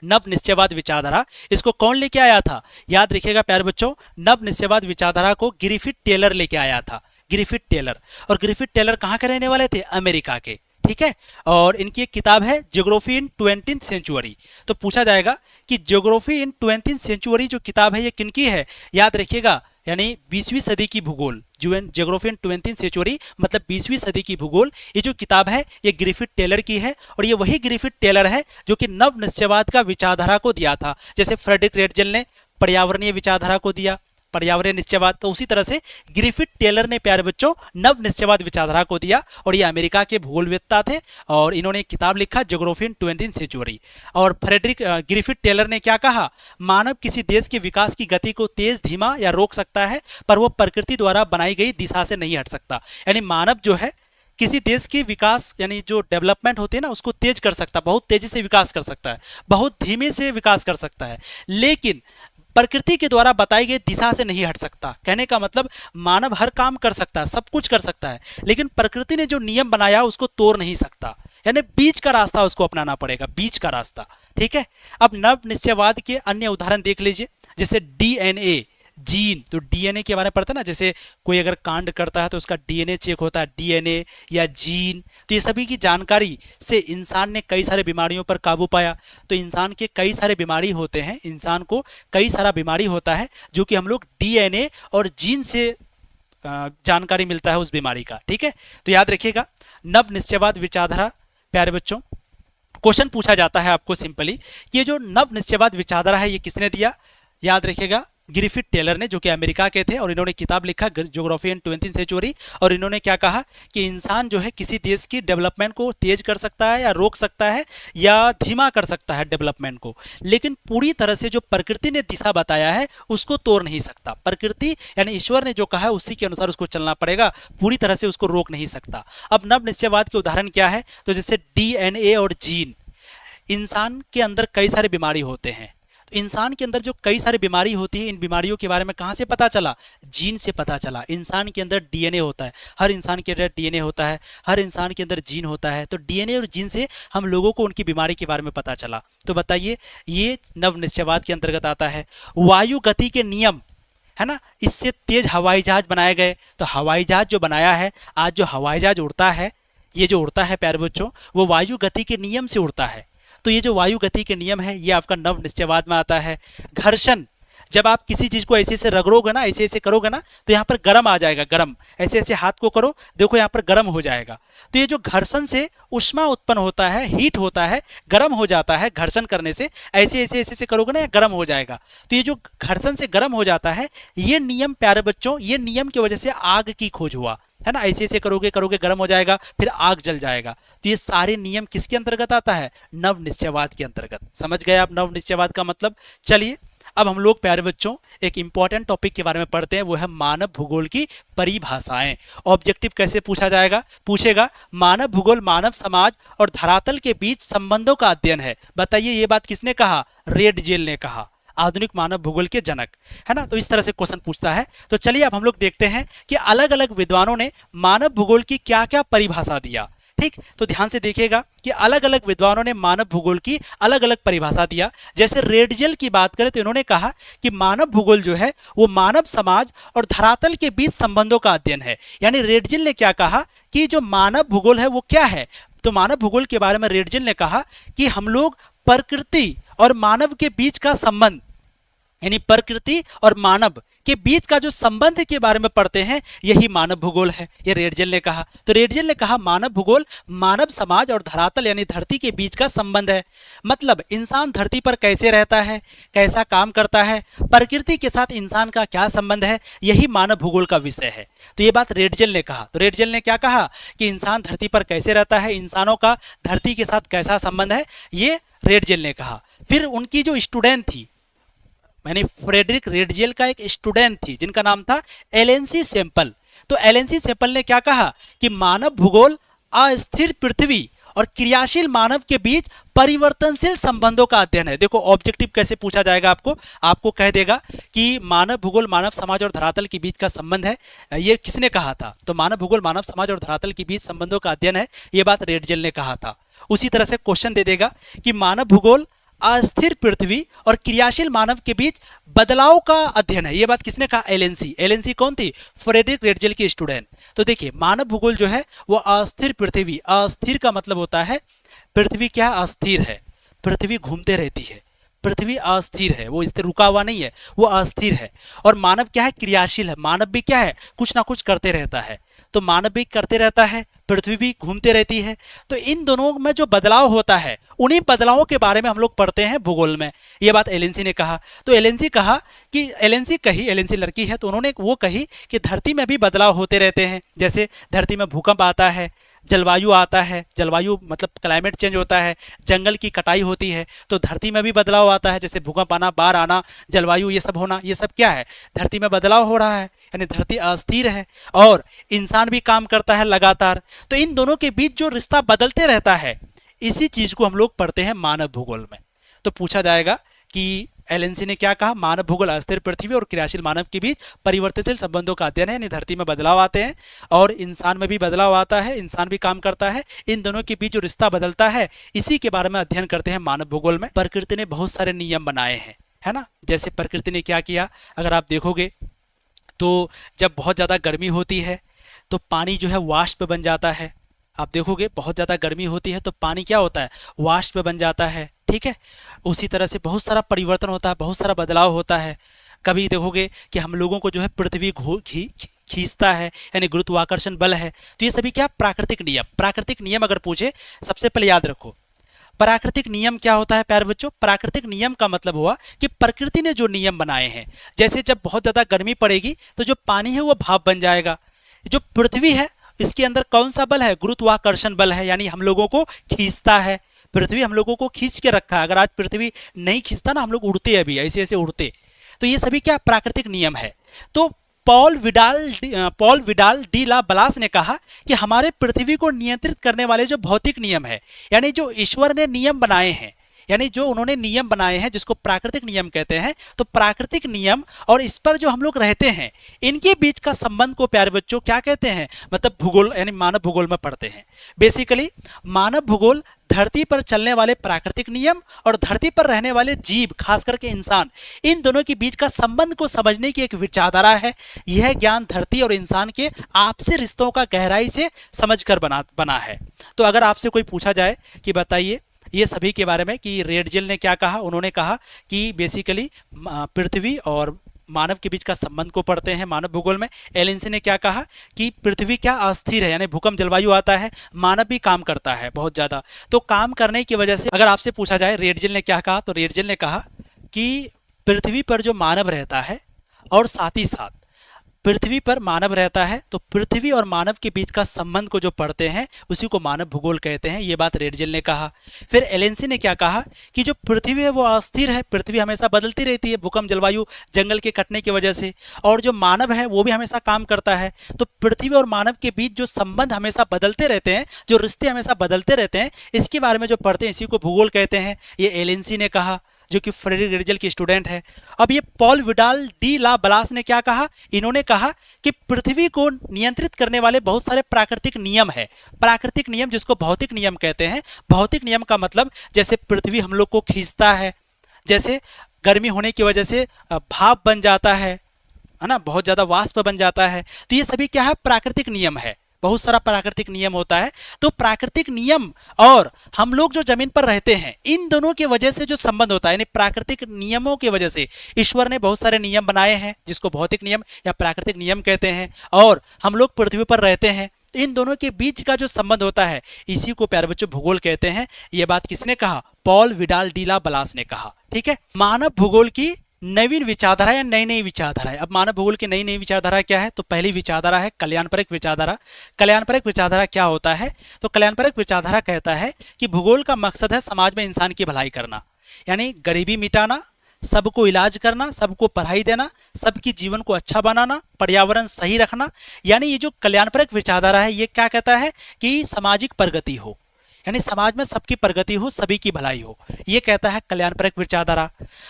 नव निश्चयवाद विचारधारा, इसको कौन लेके आया था? याद रखिएगा प्यारे बच्चों, नव निश्चयवाद विचारधारा को ग्रिफिथ टेलर लेके आया था। Griffith Taylor. और ग्रिफिथ टेलर कहाँ के रहने वाले थे? अमेरिका के। ठीक है। और इनकी एक किताब है ज्योग्राफी इन 20th सेंचुरी। तो पूछा जाएगा कि ज्योग्राफी इन 20th सेंचुरी जो किताब है ये किनकी है? याद रखिएगा, यानी 20वीं सदी की भूगोल, ज्योग्राफी इन 20th सेंचुरी मतलब 20वीं सदी की भूगोल। ये जो किताब है ये ग्रिफिथ टेलर की है, और ये वही ग्रिफिथ टेलर है जो कि नव निश्चयवाद का विचारधारा को दिया था। जैसे फ्रेडरिक रेडजेल ने पर्यावरणीय विचारधारा को दिया, पर्यावरणीय निश्चयवाद, तो उसी तरह से ग्रिफिथ टेलर ने प्यारे बच्चों नव निश्चयवाद विचारधारा को दिया। और ये अमेरिका के भूगोलवेत्ता थे, और इन्होंने एक किताब लिखा ज्योग्राफी इन 20th सेंचुरी। और फ्रेडरिक ग्रिफिथ टेलर ने क्या कहा? मानव किसी देश के विकास की गति को तेज, धीमा या रोक सकता है, पर वो प्रकृति द्वारा बनाई गई दिशा से नहीं हट सकता। यानी मानव जो है किसी देश की विकास, यानी जो डेवलपमेंट होती है ना, उसको तेज कर सकता है, बहुत तेजी से विकास कर सकता है, बहुत धीमे से विकास कर सकता है, लेकिन प्रकृति के द्वारा बताई गई दिशा से नहीं हट सकता। कहने का मतलब मानव हर काम कर सकता है, सब कुछ कर सकता है, लेकिन प्रकृति ने जो नियम बनाया उसको तोड़ नहीं सकता। यानी बीच का रास्ता उसको अपनाना पड़ेगा, बीच का रास्ता। ठीक है। अब नव निश्चयवाद के अन्य उदाहरण देख लीजिए, जैसे डीएनए, जीन। तो डीएनए के बारे में पढ़ते हैं ना, जैसे कोई अगर कांड करता है तो उसका डीएनए चेक होता है, डीएनए या जीन। तो ये सभी की जानकारी से इंसान ने कई सारे बीमारियों पर काबू पाया। तो इंसान के कई सारे बीमारी होते हैं, इंसान को कई सारा बीमारी होता है जो कि हम लोग डीएनए और जीन से जानकारी मिलता है उस बीमारी का। ठीक है। तो याद रखिएगा, नव निश्चयवाद विचारधारा प्यारे बच्चों, क्वेश्चन पूछा जाता है आपको सिंपली, ये जो नव निश्चयवाद विचारधारा है ये किसने दिया? याद रखिएगा, ग्रिफिथ टेलर ने, जो कि अमेरिका के थे, और इन्होंने किताब लिखा ज्योग्राफी इन 20th सेंचुरी। और इन्होंने क्या कहा कि इंसान जो है किसी देश की डेवलपमेंट को तेज कर सकता है या रोक सकता है या धीमा कर सकता है डेवलपमेंट को, लेकिन पूरी तरह से जो प्रकृति ने दिशा बताया है उसको तोड़ नहीं सकता। प्रकृति यानी ईश्वर ने जो कहा है उसी के अनुसार उसको चलना पड़ेगा, पूरी तरह से उसको रोक नहीं सकता। अब नव निश्चयवाद के उदाहरण क्या है? तो जैसे डीएनए और जीन। इंसान के अंदर कई सारे बीमारी होते हैं, इंसान के अंदर जो कई सारी बीमारी होती है, इन बीमारियों के बारे में कहाँ से पता चला? जीन से पता चला। इंसान के अंदर डीएनए होता है, हर इंसान के अंदर डीएनए होता है, हर इंसान के अंदर जीन होता है। तो डीएनए और जीन से हम लोगों को उनकी बीमारी के बारे में पता चला। तो बताइए, ये नव निश्चयवाद के अंतर्गत आता है। वायु गति के नियम है ना, इससे तेज हवाई जहाज बनाए गए। तो हवाई जहाज जो बनाया है, आज जो हवाई जहाज उड़ता है, ये जो उड़ता है प्यारे बच्चों, वो वायु गति के नियम से उड़ता है। तो ये जो वायु गति के नियम है ये आपका नव निश्चयवाद में आता है। घर्षण, जब आप किसी चीज को ऐसे ऐसे रगड़ोगे ना, ऐसे ऐसे करोगे ना, तो यहाँ पर गर्म आ जाएगा, गर्म। ऐसे ऐसे हाथ को करो, देखो यहाँ पर गर्म हो जाएगा। तो ये जो घर्षण से उष्मा उत्पन्न होता है, हीट होता है, गर्म हो जाता है घर्षण करने से। ऐसे ऐसे ऐसे ऐसे करोगे ना, गर्म हो जाएगा। तो ये जो घर्षण से गर्म हो जाता है, ये नियम प्यारे बच्चों, ये नियम की वजह से आग की खोज हुआ है ना। ऐसे ऐसे करोगे करोगे गर्म हो जाएगा, फिर आग जल जाएगा। तो ये सारे नियम किसके अंतर्गत आता है? नव निश्चयवाद के अंतर्गत। समझ गए आप नव निश्चयवाद का मतलब? चलिए अब हम लोग प्यारे बच्चों एक इंपॉर्टेंट टॉपिक के बारे में पढ़ते हैं, वो है मानव भूगोल की परिभाषाएं। ऑब्जेक्टिव कैसे पूछा जाएगा? पूछेगा मानव भूगोल मानव समाज और धरातल के बीच संबंधों का अध्ययन है। बताइए ये बात किसने कहा? रेडजेल ने कहा, आधुनिक मानव भूगोल के जनक, है ना। तो इस तरह से क्वेश्चन पूछता है। तो चलिए अब हम लोग देखते हैं कि अलग अलग विद्वानों ने मानव भूगोल की क्या क्या परिभाषा दिया। ठीक, तो ध्यान से देखिएगा कि अलग अलग विद्वानों ने मानव भूगोल की अलग अलग परिभाषा दिया। जैसे रेडजेल की बात करें तो इन्होंने कहा कि मानव भूगोल जो है वो मानव समाज और धरातल के बीच संबंधों का अध्ययन है। यानी रेडजेल ने क्या कहा कि जो मानव भूगोल है वो क्या है, तो मानव भूगोल के बारे में रेडजेल ने कहा कि हम लोग प्रकृति और मानव के बीच का संबंध, यानी प्रकृति और मानव के बीच का जो संबंध के बारे में पढ़ते हैं, यही मानव भूगोल है, ये रेडजेल ने कहा। तो रेडजेल ने कहा मानव भूगोल मानव समाज और धरातल यानी धरती के बीच का संबंध है। मतलब इंसान धरती पर कैसे रहता है, कैसा काम करता है, प्रकृति के साथ इंसान का क्या संबंध है, यही मानव भूगोल का विषय है। तो ये बात रेडजेल ने कहा। तो रेडजेल ने क्या कहा कि इंसान धरती पर कैसे रहता है, इंसानों का धरती के साथ कैसा संबंध है, ये रेडजेल ने कहा। फिर उनकी जो स्टूडेंट थी, यानी फ्रेडरिक रेडजेल का एक स्टूडेंट थी जिनका नाम था एलेंसी सेम्पल। तो एलेंसी सेम्पल ने क्या कहा कि मानव भूगोल अस्थिर पृथ्वी और क्रियाशील मानव के बीच परिवर्तनशील संबंधों का अध्ययन है। देखो ऑब्जेक्टिव कैसे पूछा जाएगा, आपको कह देगा कि मानव भूगोल मानव समाज और धरातल के बीच का संबंध है। ये किसने कहा था, तो मानव भूगोल मानव समाज और धरातल के बीच संबंधों का अध्ययन है, ये बात रेडजेल ने कहा था। उसी तरह से क्वेश्चन दे देगा कि मानव भूगोल अस्थिर पृथ्वी और क्रियाशील मानव के बीच बदलाव का अध्ययन है, ये बात किसने कहा, एलेंसी। एलेंसी कौन थी, फ्रेडरिक रेडजेल की स्टूडेंट। तो देखिए मानव भूगोल जो है वो अस्थिर पृथ्वी, अस्थिर का मतलब होता है पृथ्वी क्या अस्थिर है, पृथ्वी घूमते रहती है, पृथ्वी अस्थिर है, वो स्थिर रुका हुआ नहीं है, वो अस्थिर है। और मानव क्या है, क्रियाशील है, मानव भी क्या है, कुछ ना कुछ करते रहता है। तो मानव भी करते रहता है, पृथ्वी भी घूमते रहती है। तो इन दोनों में जो बदलाव होता है, उन्हीं बदलावों के बारे में हम लोग पढ़ते हैं भूगोल में, ये बात एलेंसी ने कहा। तो एलेंसी कहा कि एलेंसी लड़की है तो उन्होंने वो कही कि धरती में भी बदलाव होते रहते हैं। जैसे धरती में भूकंप आता है, जलवायु आता है, जलवायु मतलब क्लाइमेट चेंज होता है, जंगल की कटाई होती है, तो धरती में भी बदलाव आता है। जैसे भूकंप आना, बाढ़ आना, जलवायु ये सब होना, ये सब क्या है, धरती में बदलाव हो रहा है, यानी धरती अस्थिर है और इंसान भी काम करता है लगातार। तो इन दोनों के बीच जो रिश्ता बदलते रहता है, इसी चीज को हम लोग पढ़ते हैं मानव भूगोल में। तो पूछा जाएगा कि एलेंसी ने क्या कहा, मानव भूगोल अस्थिर पृथ्वी और क्रियाशील मानव के बीच परिवर्तनशील संबंधों का अध्ययन है, यानी धरती में बदलाव आते हैं और इंसान में भी बदलाव आता है, इंसान भी काम करता है, इन दोनों के बीच जो रिश्ता बदलता है, इसी के बारे में अध्ययन करते हैं मानव भूगोल में। प्रकृति ने बहुत सारे नियम बनाए हैं, है ना। जैसे प्रकृति ने क्या किया, अगर आप देखोगे तो जब बहुत ज़्यादा गर्मी होती है तो पानी जो है वाष्प बन जाता है। आप देखोगे बहुत ज़्यादा गर्मी होती है तो पानी क्या होता है, वाष्प बन जाता है, ठीक है। उसी तरह से बहुत सारा परिवर्तन होता है, बहुत सारा बदलाव होता है। कभी देखोगे कि हम लोगों को जो है पृथ्वी खींचता है, यानी गुरुत्वाकर्षण बल है। तो ये सभी क्या, प्राकृतिक नियम। प्राकृतिक नियम अगर पूछे, सबसे पहले याद रखो प्राकृतिक नियम क्या होता है प्यारे बच्चों। प्राकृतिक नियम का मतलब हुआ कि प्रकृति ने जो नियम बनाए हैं। जैसे जब बहुत ज़्यादा गर्मी पड़ेगी तो जो पानी है वो भाप बन जाएगा। जो पृथ्वी है इसके अंदर कौन सा बल है, गुरुत्वाकर्षण बल है, यानी हम लोगों को खींचता है। पृथ्वी हम लोगों को खींच के रखा है। अगर आज पृथ्वी नहीं खींचता ना, हम लोग उड़ते अभी ऐसे ऐसे उड़ते। तो ये सभी क्या, प्राकृतिक नियम है। तो पॉल विडाल डी ला बलास ने कहा कि हमारे पृथ्वी को नियंत्रित करने वाले जो भौतिक नियम है, यानी जो ईश्वर ने नियम बनाए हैं, यानी जो उन्होंने नियम बनाए हैं जिसको प्राकृतिक नियम कहते हैं। तो प्राकृतिक नियम और इस पर जो हम लोग रहते हैं, इनके बीच का संबंध को प्यारे बच्चों क्या कहते हैं, मतलब भूगोल यानी मानव भूगोल में पढ़ते हैं। बेसिकली मानव भूगोल धरती पर चलने वाले प्राकृतिक नियम और धरती पर रहने वाले जीव, खास करके इंसान, इन दोनों के बीच का संबंध को समझने की एक विचारधारा है। यह ज्ञान धरती और इंसान के आपसी रिश्तों का गहराई से समझकर बना है। तो अगर आपसे कोई पूछा जाए कि बताइए ये सभी के बारे में कि रेडजेल ने क्या कहा, उन्होंने कहा कि बेसिकली पृथ्वी और मानव के बीच का संबंध को पढ़ते हैं मानव भूगोल में। एलेंसी ने क्या कहा कि पृथ्वी क्या अस्थिर है, यानी भूकंप जलवायु आता है, मानव भी काम करता है बहुत ज़्यादा। तो काम करने की वजह से अगर आपसे पूछा जाए रेडजेल ने क्या कहा, तो रेडजेल ने कहा कि पृथ्वी पर जो मानव रहता है और साथ ही साथ पृथ्वी पर मानव रहता है, तो पृथ्वी और मानव के बीच का संबंध को जो पढ़ते हैं उसी को मानव भूगोल कहते हैं। ये बात रेडजेल ने कहा। फिर एलेंसी ने क्या कहा कि जो पृथ्वी है वो अस्थिर है, पृथ्वी हमेशा बदलती रहती है भूकंप जलवायु जंगल के कटने की वजह से, और जो मानव है वो भी हमेशा काम करता है। तो पृथ्वी और मानव के बीच जो संबंध हमेशा बदलते रहते हैं, जो रिश्ते हमेशा बदलते रहते हैं, इसके बारे में जो पढ़ते हैं इसी को भूगोल कहते हैं। ये एलेंसी ने कहा। जो कि फ्रेडरिक रेजल के स्टूडेंट है। अब ये पॉल विडाल डी ला बलास ने क्या कहा, इन्होंने कहा कि पृथ्वी को नियंत्रित करने वाले बहुत सारे प्राकृतिक नियम है। प्राकृतिक नियम जिसको भौतिक नियम कहते हैं। भौतिक नियम का मतलब जैसे पृथ्वी हम लोग को खींचता है, जैसे गर्मी होने की वजह से भाप बन जाता है ना, बहुत ज्यादा वाष्प बन जाता है। तो ये सभी क्या है, प्राकृतिक नियम है। बहुत सारा प्राकृतिक नियम होता है। तो प्राकृतिक नियम और हम लोग जो जमीन पर रहते हैं, इन दोनों की वजह से जो संबंध होता है, यानी प्राकृतिक नियमों की वजह से ईश्वर ने बहुत सारे नियम बनाए हैं जिसको भौतिक नियम या प्राकृतिक नियम कहते हैं, और हम लोग पृथ्वी पर रहते हैं। इन दोनों के बीच का जो संबंध होता है, इसी को प्यारे बच्चों भूगोल कहते हैं। यह बात किसने कहा, पॉल विडाल डी ला बलास ने कहा। ठीक है, मानव भूगोल की नवीन विचारधारा या नई नई विचारधारा है। अब मानव भूगोल की नई नई विचारधारा क्या है, तो पहली विचारधारा है कल्याणपरक विचारधारा। कल्याणपरक विचारधारा क्या होता है, तो कल्याणपरक विचारधारा कहता है कि भूगोल का मकसद है समाज में इंसान की भलाई करना, यानी गरीबी मिटाना, सबको इलाज करना, सबको पढ़ाई देना, सबकी जीवन को अच्छा बनाना, पर्यावरण सही रखना। यानी ये जो कल्याणपरक विचारधारा है, ये क्या कहता है कि सामाजिक प्रगति हो, यानी समाज में सबकी प्रगति हो, सभी की भलाई हो, ये कहता है कल्याणपरक विचारधारा।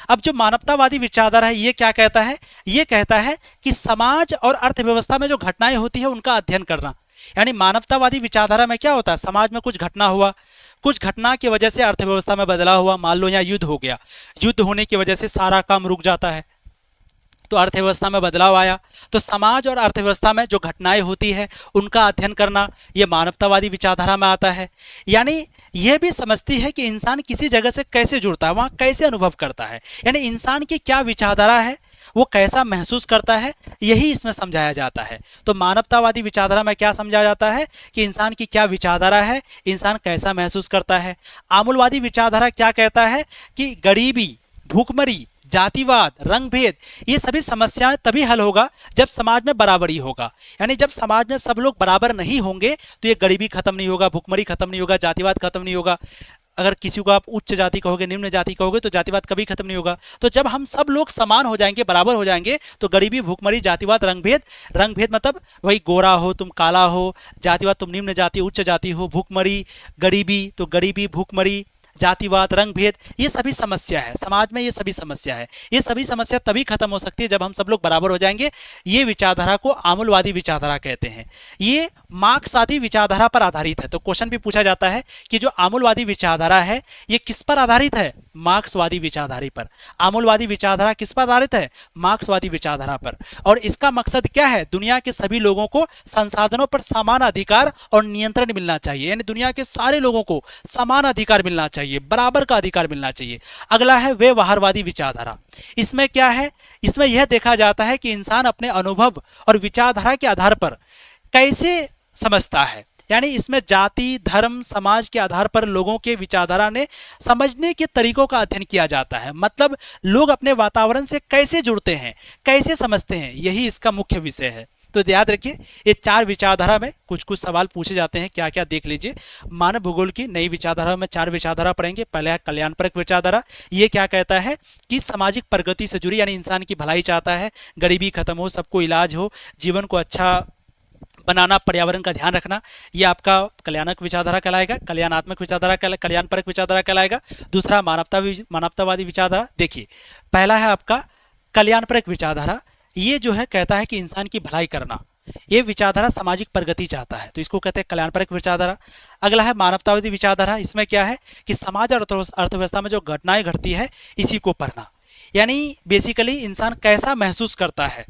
अब जो मानवतावादी विचारधारा है, ये क्या कहता है, ये कहता है कि समाज और अर्थव्यवस्था में जो घटनाएं होती है उनका अध्ययन करना। यानी मानवतावादी विचारधारा में क्या होता है, समाज में कुछ घटना हुआ, कुछ घटना की वजह से अर्थव्यवस्था में बदलाव हुआ, मान लो यहाँ युद्ध हो गया, युद्ध होने की वजह से सारा काम रुक जाता है, तो अर्थव्यवस्था में बदलाव आया। तो समाज और अर्थव्यवस्था में जो घटनाएं होती है उनका अध्ययन करना, ये मानवतावादी विचारधारा में आता है। यानी यह भी समझती है कि इंसान किसी जगह से कैसे जुड़ता है, वहाँ कैसे अनुभव करता है, यानी इंसान की क्या विचारधारा है, वो कैसा महसूस करता है, यही इसमें समझाया जाता है। तो मानवतावादी विचारधारा में क्या समझाया जाता है कि इंसान की क्या विचारधारा है, इंसान कैसा महसूस करता है। आमूलवादी विचारधारा क्या कहता है कि गरीबी, भूखमरी, जातिवाद, रंग भेद, ये सभी समस्याएं तभी हल होगा जब समाज में बराबरी होगा। यानी जब समाज में सब लोग बराबर नहीं होंगे तो ये गरीबी खत्म नहीं होगा, भूखमरी खत्म नहीं होगा, जातिवाद खत्म नहीं होगा। अगर किसी को आप उच्च जाति कहोगे, निम्न जाति कहोगे, तो जातिवाद कभी खत्म नहीं होगा। तो जब हम सब लोग समान हो जाएंगे, बराबर हो जाएंगे, तो गरीबी, भूखमरी, जातिवाद, रंग भेद मतलब वही गोरा हो तुम काला हो, जातिवाद तुम निम्न जाति उच्च जाति हो, भूखमरी गरीबी तो गरीबी भूखमरी जातिवाद रंग भेद, ये सभी समस्या है समाज में, ये सभी समस्या है। ये सभी समस्या तभी खत्म हो सकती है जब हम सब लोग बराबर हो जाएंगे। ये विचारधारा को आमूलवादी विचारधारा कहते हैं। ये मार्क्सवादी विचारधारा पर आधारित है। तो क्वेश्चन भी पूछा जाता है कि जो आमूलवादी विचारधारा है ये किस पर आधारित है, मार्क्सवादी विचारधारा पर। आमूलवादी विचारधारा किस पर आधारित है, मार्क्सवादी विचारधारा पर। और इसका मकसद क्या है, दुनिया के सभी लोगों को संसाधनों पर समान अधिकार और नियंत्रण मिलना चाहिए, यानी दुनिया के सारे लोगों को समान अधिकार मिलना चाहिए, बराबर का अधिकार मिलना चाहिए। अगला है व्यवहारवादी विचारधारा। इसमें क्या है, इसमें यह देखा जाता है कि इंसान अपने अनुभव और विचारधारा के आधार पर कैसे समझता है, यानी इसमें जाति, धर्म, समाज के आधार पर लोगों के विचारधारा ने समझने के तरीकों का अध्ययन किया जाता है। मतलब लोग अपने वातावरण से कैसे जुड़ते हैं, कैसे समझते हैं, यही इसका मुख्य विषय है। तो याद रखिए, ये चार विचारधारा में कुछ कुछ सवाल पूछे जाते हैं, क्या क्या देख लीजिए। मानव भूगोल की नई विचारधारा में चार विचारधारा पढ़ेंगे। पहले है कल्याणपरक विचारधारा। ये क्या कहता है कि सामाजिक प्रगति से जुड़ी, यानी इंसान की भलाई चाहता है, गरीबी खत्म हो, सबको इलाज हो, जीवन को अच्छा बनाना, पर्यावरण का ध्यान रखना, ये आपका कल्याणक विचारधारा कहलाएगा, कल्याणात्मक विचारधारा कल्याणपरक विचारधारा कहलाएगा। दूसरा मानवतावादी विचारधारा। देखिए, पहला है आपका कल्याणपरक विचारधारा। ये जो है कहता है कि इंसान की भलाई करना, ये विचारधारा सामाजिक प्रगति चाहता है, तो इसको कहते हैं कल्याणपरक विचारधारा। अगला है मानवतावादी विचारधारा। इसमें क्या है कि समाज और अर्थव्यवस्था में जो घटनाएं घटती है इसी को पढ़ना, यानी बेसिकली इंसान कैसा महसूस करता है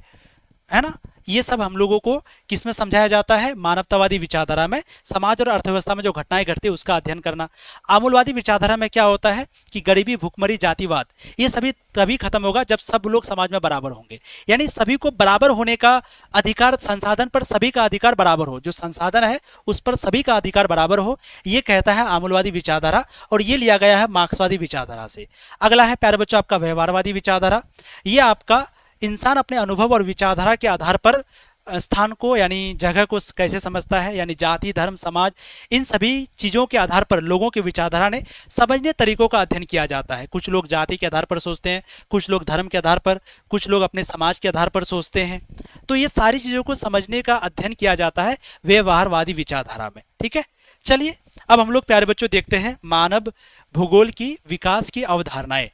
ना, ये सब हम लोगों को किसमें समझाया जाता है, मानवतावादी विचारधारा में। समाज और अर्थव्यवस्था में जो घटनाएं घटती है उसका अध्ययन करना। आमूलवादी विचारधारा में क्या होता है कि गरीबी, भूखमरी, जातिवाद, ये सभी तभी खत्म होगा जब सब लोग समाज में बराबर होंगे, यानी सभी को बराबर होने का अधिकार, संसाधन पर सभी का अधिकार बराबर हो, जो संसाधन है उस पर सभी का अधिकार बराबर हो, ये कहता है आमूलवादी विचारधारा, और ये लिया गया है मार्क्सवादी विचारधारा से। अगला है प्यारे बच्चों आपका व्यवहारवादी विचारधारा। ये आपका इंसान अपने अनुभव और विचारधारा के आधार पर स्थान को, यानी जगह को कैसे समझता है, यानी जाति, धर्म, समाज, इन सभी चीज़ों के आधार पर लोगों की विचारधारा ने समझने तरीकों का अध्ययन किया जाता है। कुछ लोग जाति के आधार पर सोचते हैं, कुछ लोग धर्म के आधार पर, कुछ लोग अपने समाज के आधार पर सोचते हैं। तो ये सारी चीज़ों को समझने का अध्ययन किया जाता है व्यवहारवादी विचारधारा में। ठीक है, चलिए अब हम लोग प्यारे बच्चों देखते हैं मानव भूगोल की विकास की अवधारणाएं।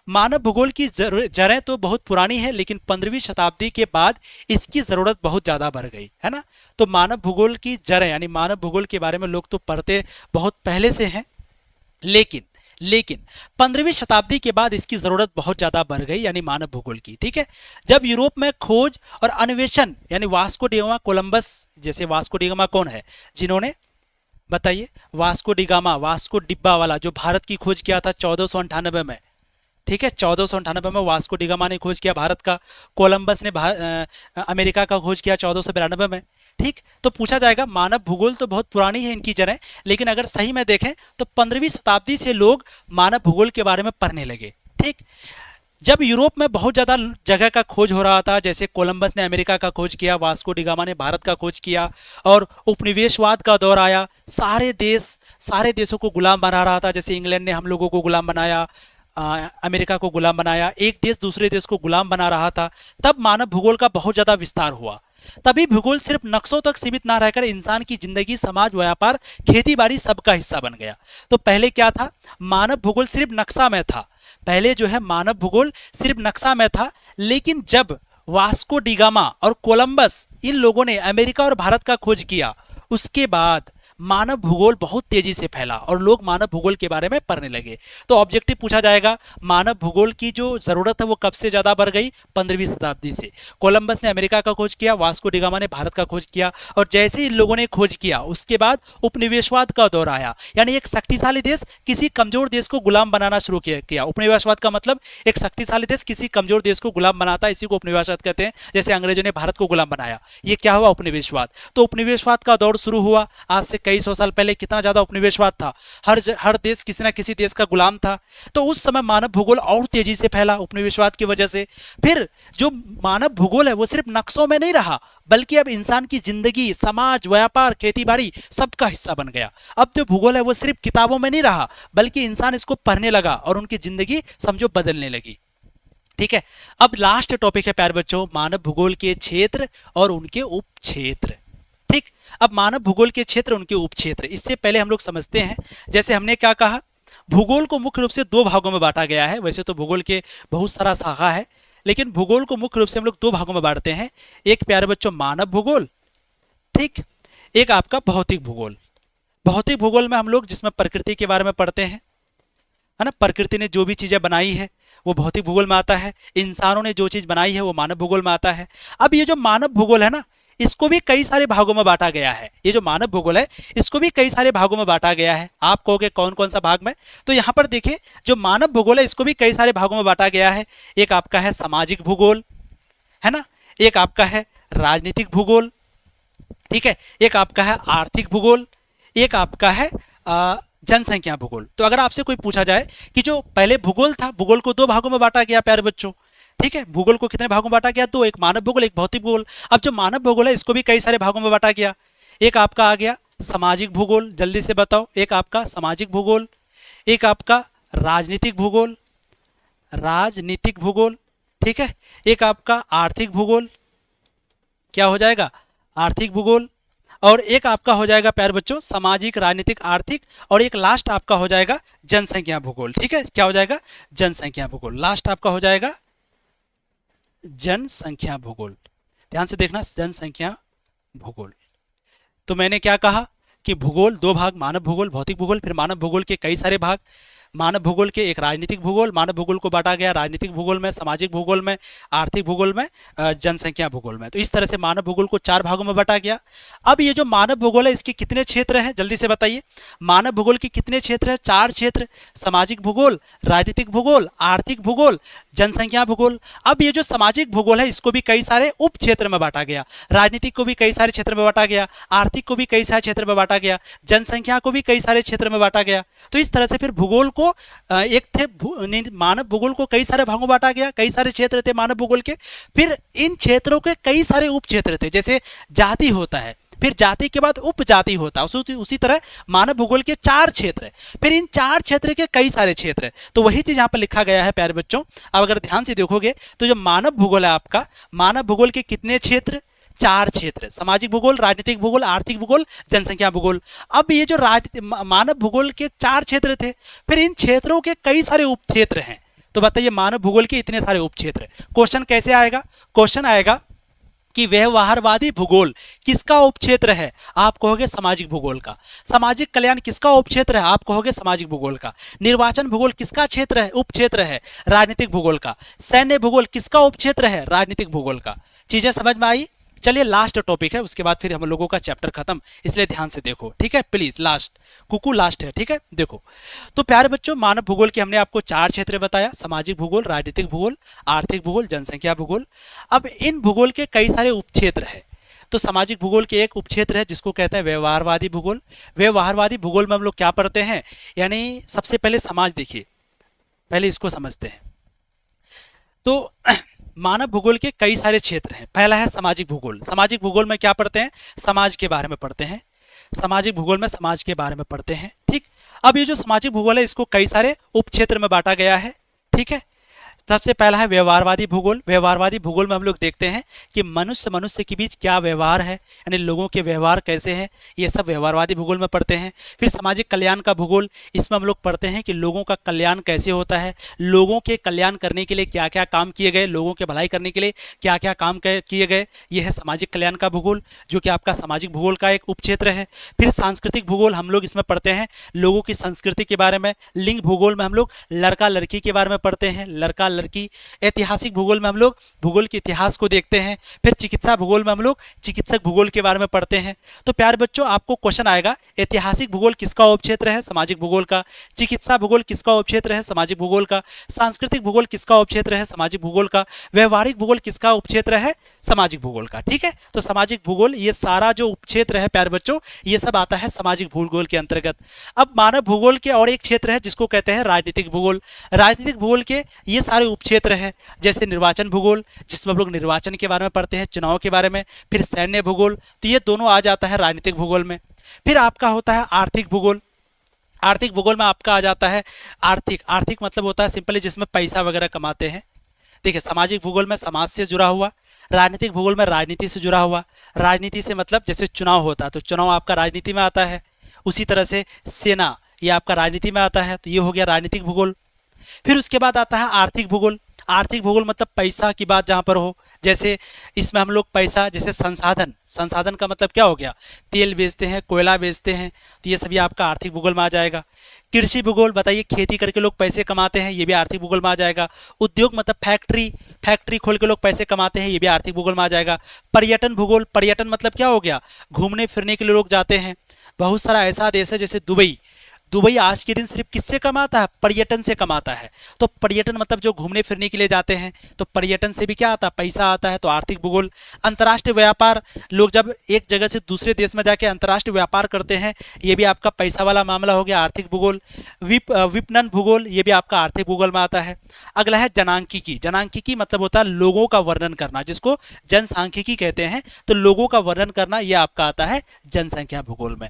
मानव भूगोल की जड़ें तो बहुत पुरानी है, लेकिन 15वीं शताब्दी के बाद इसकी ज़रूरत बहुत ज़्यादा बढ़ गई है ना। तो मानव भूगोल की जड़ें यानी मानव भूगोल के बारे में लोग तो पढ़ते बहुत पहले से हैं, लेकिन 15वीं शताब्दी के बाद इसकी जरूरत बहुत ज्यादा बढ़ गई यानी मानव भूगोल की। ठीक है, जब यूरोप में खोज और अन्वेषण यानी वास्को डिगामा कोलंबस, जैसे वास्को डिगामा कौन है जिन्होंने, बताइए, वास्को डिगामा, वास्को डिब्बा वाला जो भारत की खोज किया था 1498 में। ठीक है, 1498 में वास्को डिगामा ने खोज किया भारत का, कोलंबस ने अमेरिका का खोज किया 1492 में। ठीक, तो पूछा जाएगा मानव भूगोल तो बहुत पुरानी है इनकी जड़ें, लेकिन अगर सही में देखें तो 15वीं शताब्दी से लोग मानव भूगोल के बारे में पढ़ने लगे। ठीक, जब यूरोप में बहुत ज़्यादा जगह का खोज हो रहा था, जैसे कोलंबस ने अमेरिका का खोज किया, वास्को डिगामा ने भारत का खोज किया, और उपनिवेशवाद का दौर आया, सारे देशों को गुलाम बना रहा था, जैसे इंग्लैंड ने हम लोगों को गुलाम बनाया, अमेरिका को गुलाम बनाया, एक देश दूसरे देश को गुलाम बना रहा था, तब मानव भूगोल का बहुत ज़्यादा विस्तार हुआ। तभी भूगोल सिर्फ नक्शों तक सीमित ना रहकर इंसान की जिंदगी, समाज, व्यापार, खेती बाड़ी सबका हिस्सा बन गया। तो पहले क्या था, मानव भूगोल सिर्फ नक्शा में था, पहले जो है मानव भूगोल सिर्फ नक्शा में था, लेकिन जब वास्को डिगामा और कोलंबस इन लोगों ने अमेरिका और भारत का खोज किया, उसके बाद मानव भूगोल बहुत तेजी से फैला और लोग मानव भूगोल के बारे में पढ़ने लगे। तो ऑब्जेक्टिव पूछा जाएगा, मानव भूगोल की जो जरूरत है वो कब से ज्यादा बढ़ गई, 15वीं शताब्दी से। कोलंबस ने अमेरिका का खोज किया, वास्को डिगामा ने भारत का खोज किया, और जैसे इन लोगों ने खोज किया उसके बाद उपनिवेशवाद का दौर आया, यानी एक शक्तिशाली देश किसी कमजोर देश को गुलाम बनाना शुरू किया। उपनिवेशवाद का मतलब एक शक्तिशाली देश किसी कमजोर देश को गुलाम बनाता है, इसी को उपनिवेशवाद कहते हैं। जैसे अंग्रेजों ने भारत को गुलाम बनाया, ये क्या हुआ, उपनिवेशवाद। तो उपनिवेशवाद का दौर शुरू हुआ। आज से कई सौ साल पहले कितना ज्यादा उपनिवेशवाद था, हर देश किसी ना किसी देश का गुलाम था। तो उस समय मानव भूगोल और तेजी से फैला उपनिवेशवाद की वजह से। फिर जो मानव भूगोल है वो सिर्फ नक्शों में नहीं रहा, बल्कि अब इंसान की जिंदगी, समाज, व्यापार, खेती बाड़ी सबका हिस्सा बन गया। अब जो भूगोल है वो सिर्फ किताबों में नहीं रहा, बल्कि इंसान इसको पढ़ने लगा और उनकी जिंदगी समझो बदलने लगी। ठीक है, अब लास्ट टॉपिक है प्यारे बच्चों, मानव भूगोल के क्षेत्र और उनके उपक्षेत्र। ठीक, अब मानव भूगोल के क्षेत्र, उनके उपक्षेत्र, इससे पहले हम लोग समझते हैं। जैसे हमने क्या कहा, भूगोल को मुख्य रूप से दो भागों में बांटा गया है। वैसे तो भूगोल के बहुत सारा शाखा है, लेकिन भूगोल को मुख्य रूप से हम लोग दो भागों में बांटते हैं। एक प्यारे बच्चों मानव भूगोल, ठीक, एक आपका भौतिक भूगोल। भौतिक भूगोल में हम लोग जिसमें प्रकृति के बारे में पढ़ते हैं, है ना, प्रकृति ने जो भी चीजें बनाई है वो भौतिक भूगोल में आता है, इंसानों ने जो चीज बनाई है वो मानव भूगोल में आता है। अब ये जो मानव भूगोल है ना, इसको भी कई सारे भागों में बांटा गया है। ये जो मानव भूगोल है इसको भी कई सारे भागों में बांटा गया है। आप कहोगे कौन कौन सा भाग में, तो यहाँ पर देखिए, जो मानव भूगोल है इसको भी कई सारे भागों में बांटा गया है। एक आपका है सामाजिक भूगोल, है ना, एक आपका है राजनीतिक भूगोल, ठीक है, एक आपका है आर्थिक भूगोल, एक आपका है जनसंख्या भूगोल। तो अगर आपसे कोई पूछा जाए कि जो पहले भूगोल था, भूगोल को दो भागों में बांटा गया प्यारे बच्चों, ठीक है, भूगोल को कितने भागों में बांटा गया, दो, एक मानव भूगोल, एक भौतिक भूगोल। अब जो मानव भूगोल है इसको भी कई सारे भागों में बांटा गया। एक आपका आ गया सामाजिक भूगोल, जल्दी से बताओ, एक आपका सामाजिक भूगोल, एक आपका राजनीतिक भूगोल, राजनीतिक भूगोल, ठीक है, एक आपका आर्थिक भूगोल, क्या हो जाएगा, आर्थिक भूगोल, और एक आपका हो जाएगा प्यारे बच्चों सामाजिक, राजनीतिक, आर्थिक, और एक लास्ट आपका हो जाएगा जनसंख्या भूगोल। ठीक है, क्या हो जाएगा, जनसंख्या भूगोल, लास्ट आपका हो जाएगा जनसंख्या भूगोल। ध्यान से देखना, जनसंख्या भूगोल। तो मैंने क्या कहा कि भूगोल दो भाग, मानव भूगोल, भौतिक भूगोल, फिर मानव भूगोल के कई सारे भाग। मानव भूगोल के एक राजनीतिक भूगोल, मानव भूगोल को बांटा गया राजनीतिक भूगोल में, सामाजिक भूगोल में, आर्थिक भूगोल में, जनसंख्या भूगोल में। तो इस तरह से मानव भूगोल को चार भागों में बांटा गया। अब ये जो मानव भूगोल है इसके कितने क्षेत्र हैं, जल्दी से बताइए, मानव भूगोल के कितने क्षेत्र हैं, चार क्षेत्र, सामाजिक भूगोल, राजनीतिक भूगोल, आर्थिक भूगोल, जनसंख्या भूगोल। अब ये जो सामाजिक भूगोल है इसको भी कई सारे उप क्षेत्र में बांटा गया, राजनीतिक को भी कई सारे क्षेत्र में बांटा गया, आर्थिक को भी कई सारे क्षेत्र में बांटा गया, जनसंख्या को भी कई सारे क्षेत्र में बांटा गया। तो इस तरह से फिर भूगोल को एक थे मानव भूगोल को कई सारे भागों में बांटा गया, कई सारे क्षेत्र थे मानव भूगोल के। फिर इन क्षेत्रों के कई सारे उप क्षेत्र थे, जैसे जाति होता है, फिर जाति के बाद उपजाति होता है, उसी तरह मानव भूगोल के चार क्षेत्र, फिर इन चार क्षेत्र के कई सारे क्षेत्र। तो वही चीज यहाँ पर लिखा गया है प्यारे बच्चों। अब अगर ध्यान से देखोगे तो जो मानव भूगोल है आपका, मानव भूगोल के कितने क्षेत्र, चार क्षेत्र, सामाजिक भूगोल, राजनीतिक भूगोल, आर्थिक भूगोल, जनसंख्या भूगोल। अब ये जो मानव भूगोल के चार क्षेत्र थे, फिर इन क्षेत्रों के कई सारे उप क्षेत्र हैं। तो बताइए मानव भूगोल के इतने सारे उपक्षेत्र। क्वेश्चन कैसे आएगा? क्वेश्चन आएगा कि व्यवहारवादी भूगोल किसका उपक्षेत्र है? आप कहोगे सामाजिक भूगोल का। सामाजिक कल्याण किसका उपक्षेत्र है? आप कहोगे सामाजिक भूगोल का। निर्वाचन भूगोल किसका क्षेत्र है? उपक्षेत्र है राजनीतिक भूगोल का। सैन्य भूगोल किसका उपक्षेत्र है? राजनीतिक भूगोल का। चीजें समझ में आई? चलिए लास्ट टॉपिक है, उसके बाद फिर हम लोगों का चैप्टर खत्म, इसलिए ध्यान से देखो, ठीक है? प्लीज लास्ट, कुकू लास्ट है, ठीक है? देखो तो प्यारे बच्चों, मानव भूगोल के हमने आपको 4 क्षेत्र बताया, सामाजिक भूगोल, राजनीतिक भूगोल, आर्थिक भूगोल, जनसंख्या भूगोल। अब इन भूगोल के कई सारे उपक्षेत्र है। तो सामाजिक भूगोल के एक उपक्षेत्र है जिसको कहते हैं व्यवहारवादी भूगोल। व्यवहारवादी भूगोल में हम लोग क्या पढ़ते हैं? यानी सबसे पहले समाज देखिए, पहले इसको समझते हैं। तो मानव भूगोल के कई सारे क्षेत्र हैं। पहला है सामाजिक भूगोल। सामाजिक भूगोल में क्या पढ़ते हैं? समाज के बारे में पढ़ते हैं। सामाजिक भूगोल में समाज के बारे में पढ़ते हैं, ठीक। अब ये जो सामाजिक भूगोल है इसको कई सारे उपक्षेत्र में बांटा गया है, ठीक है। सबसे पहला है व्यवहारवादी भूगोल। व्यवहारवादी भूगोल में हम लोग देखते हैं कि मनुष्य मनुष्य के बीच क्या व्यवहार है, यानी लोगों के व्यवहार कैसे हैं, ये सब व्यवहारवादी भूगोल में पढ़ते हैं। फिर सामाजिक कल्याण का भूगोल, इसमें हम लोग पढ़ते हैं कि लोगों का कल्याण कैसे होता है, लोगों के कल्याण करने के लिए क्या क्या काम किए गए, लोगों के भलाई करने के लिए क्या क्या काम किए गए, ये है सामाजिक कल्याण का भूगोल, जो कि आपका सामाजिक भूगोल का एक उपक्षेत्र है। फिर सांस्कृतिक भूगोल हम लोग इसमें पढ़ते हैं लोगों की संस्कृति के बारे में। लिंग भूगोल में हम लोग लड़का लड़की के बारे में पढ़ते हैं, लड़का लड़की। ऐतिहासिक भूगोल में हम लोग भूगोल के इतिहास को देखते हैं। फिर चिकित्सा भूगोल में हम लोग चिकित्सक भूगोल के बारे में पढ़ते हैं। तो प्यारे बच्चों, आपको क्वेश्चन आएगा ऐतिहासिक भूगोल किसका उपक्षेत्र है? सामाजिक भूगोल का। चिकित्सा भूगोल किसका उपक्षेत्र है? सामाजिक भूगोल का। सांस्कृतिक भूगोल किसका उपक्षेत्र है? सामाजिक भूगोल का। व्यवहारिक भूगोल किसका उपक्षेत्र है? सामाजिक भूगोल का, ठीक है। तो सामाजिक भूगोल, ये सारा जो उपक्षेत्र है प्यारे बच्चों, ये सब आता है सामाजिक भूगोल के अंतर्गत। अब मानव भूगोल के और एक क्षेत्र है जिसको कहते हैं राजनीतिक भूगोल। राजनीतिक भूगोल के ये सारे उपक्षेत्र है, जैसे निर्वाचन भूगोल जिसमें हम लोग निर्वाचन के बारे में पढ़ते हैं, चुनाव के बारे में। फिर सैन्य भूगोल, तो ये दोनों आ जाता है राजनीतिक भूगोल में। फिर आपका होता है आर्थिक भूगोल। आर्थिक भूगोल में आपका आ जाता है आर्थिक। आर्थिक मतलब होता है सिंपली जिसमें पैसा वगैरह कमाते हैं। देखिए, सामाजिक भूगोल में समाज से जुड़ा हुआ, राजनीतिक भूगोल में राजनीति से जुड़ा हुआ। राजनीति से मतलब जैसे चुनाव होता है तो चुनाव आपका राजनीति में आता है। उसी तरह से सेना, ये आपका राजनीति में आता है, तो ये हो गया राजनीतिक भूगोल। फिर उसके बाद आता है आर्थिक भूगोल। आर्थिक भूगोल मतलब पैसा की बात जहाँ पर हो, जैसे इसमें हम लोग पैसा, जैसे संसाधन, संसाधन का मतलब क्या हो गया? तेल बेचते हैं, कोयला बेचते हैं, तो ये सभी आपका आर्थिक भूगोल में आ जाएगा। कृषि भूगोल, बताइए खेती करके लोग पैसे कमाते हैं, ये भी आर्थिक भूगोल में आ जाएगा। उद्योग मतलब फैक्ट्री, फैक्ट्री खोल के लोग पैसे कमाते हैं, ये भी आर्थिक भूगोल में आ जाएगा। पर्यटन भूगोल, पर्यटन मतलब क्या हो गया? घूमने फिरने के लिए लोग जाते हैं। बहुत सारा ऐसा देश है जैसे दुबई, दुबई आज के दिन सिर्फ किससे कमाता है? पर्यटन से कमाता है। तो पर्यटन मतलब जो घूमने फिरने के लिए जाते हैं, तो पर्यटन से भी क्या आता है? पैसा आता है, तो आर्थिक भूगोल। अंतर्राष्ट्रीय व्यापार, लोग जब एक जगह से दूसरे देश में जाके अंतर्राष्ट्रीय व्यापार करते हैं, ये भी आपका पैसा वाला मामला हो गया, आर्थिक भूगोल। विपणन भूगोल, ये भी आपका आर्थिक भूगोल में आता है। अगला है जनांकिकी। जनांकिकी मतलब होता है लोगों का वर्णन करना, जिसको जनसांख्यिकी कहते हैं। तो लोगों का वर्णन करना, ये आपका आता है जनसंख्या भूगोल में।